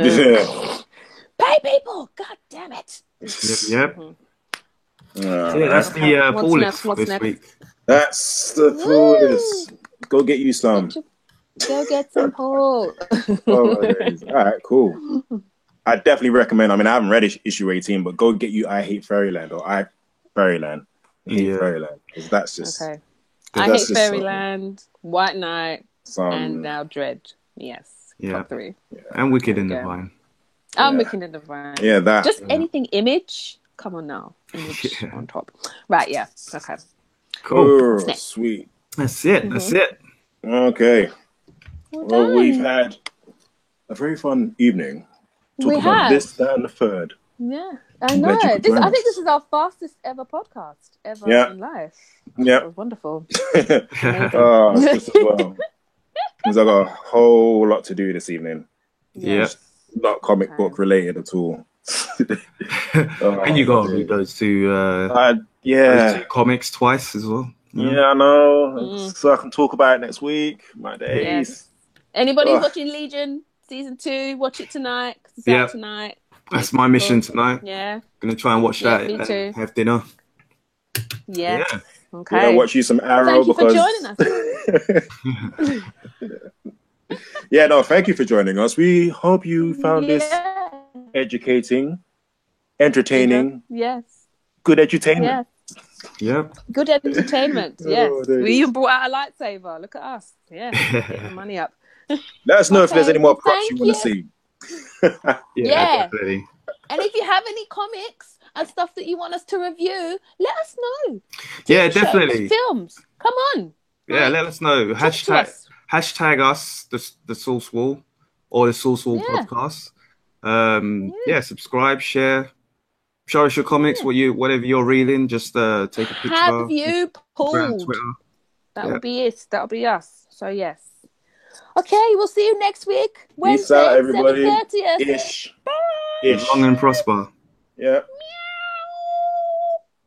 S2: people. God damn it.
S3: Yep. That's the pool list for this week.
S1: That's the pool list. Go get you some.
S2: Go get some Paul.
S1: All right, cool. I definitely recommend. I mean, I haven't read issue 18, but go get you I Hate Fairyland or I Fairyland. Hate Fairyland. That's just
S2: I
S1: That's
S2: Hate
S1: just
S2: Fairyland, White Knight, and
S1: some
S2: now Dread. Yes.
S3: Yeah.
S2: Top 3.
S3: And Wicked and
S2: There we go.
S3: Divine.
S2: I'm
S1: Yeah.
S2: Wicked and Divine.
S1: yeah, that.
S2: Just anything Image. Come on now. Image
S3: Yeah.
S2: on top. Right, yeah. Okay.
S3: Cool.
S1: Oh, sweet.
S3: That's it. That's it.
S1: Okay.
S2: Well
S1: Well,
S2: done.
S1: we've had a very fun evening. Talk
S2: We
S1: about
S2: have.
S1: this, that, and the third.
S2: Yeah, I know.
S1: Glad you could join
S2: I think
S1: us.
S2: this is our fastest ever podcast ever
S1: Yeah.
S2: in life.
S1: Yeah.
S2: It was wonderful.
S1: Oh, it's just as well. Because I got a whole lot to do this evening.
S3: Yeah.
S1: Not comic
S2: Okay.
S1: book related at all.
S3: And you got to read those two, those
S1: yeah.
S3: two comics twice as well.
S1: Yeah, I know.
S2: Mm.
S1: So I can talk about it next week. My days.
S2: Yes. Anybody
S1: Ugh.
S2: watching Legion season 2? Watch it tonight. 'Cause it's
S3: Yeah.
S2: out tonight.
S3: That's my mission tonight.
S2: Yeah.
S3: Gonna try and watch
S2: Yeah,
S3: that
S2: me
S3: and
S2: too.
S3: have dinner.
S2: Yeah.
S3: Yeah.
S2: Okay.
S1: Yeah, watch you some Arrow
S2: Thank you for
S1: because
S2: joining us.
S1: yeah, no, thank you for joining us. We hope you found this
S2: Yeah.
S1: educating, entertaining,
S2: Yes.
S1: good edutainment.
S2: Yes.
S3: Yep.
S2: Good entertainment. Yes.
S1: Oh, there it
S2: We
S1: is.
S2: even brought out a lightsaber. Look at us. Yeah. Getting the money up.
S1: Let us know if there's
S2: Okay,
S1: any more
S2: well,
S1: props you
S2: thank
S1: want to
S2: you.
S1: see.
S2: Yeah.
S3: Definitely.
S2: And if you have any comics and stuff that you want us to review, let us know.
S3: Yeah,
S2: TV shows,
S3: definitely.
S2: films. Come on.
S3: Yeah, let us know.
S2: Talk to us.
S3: Hashtag us, the Source Wall, or the Source Wall
S2: Yeah.
S3: podcast. Yeah, subscribe, share, show us your comics, whatever you're reading. Just take a picture.
S2: Have you
S3: Instagram,
S2: pulled?
S3: Twitter.
S2: That
S3: Yeah.
S2: will be it. That'll be us. So yes. Okay, we'll see you next week.
S1: Peace
S2: Wednesday,
S1: out, everybody.
S2: 7:30.
S1: Ish.
S3: Live long and prosper.
S1: Yeah.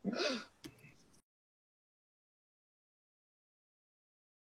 S2: Meow.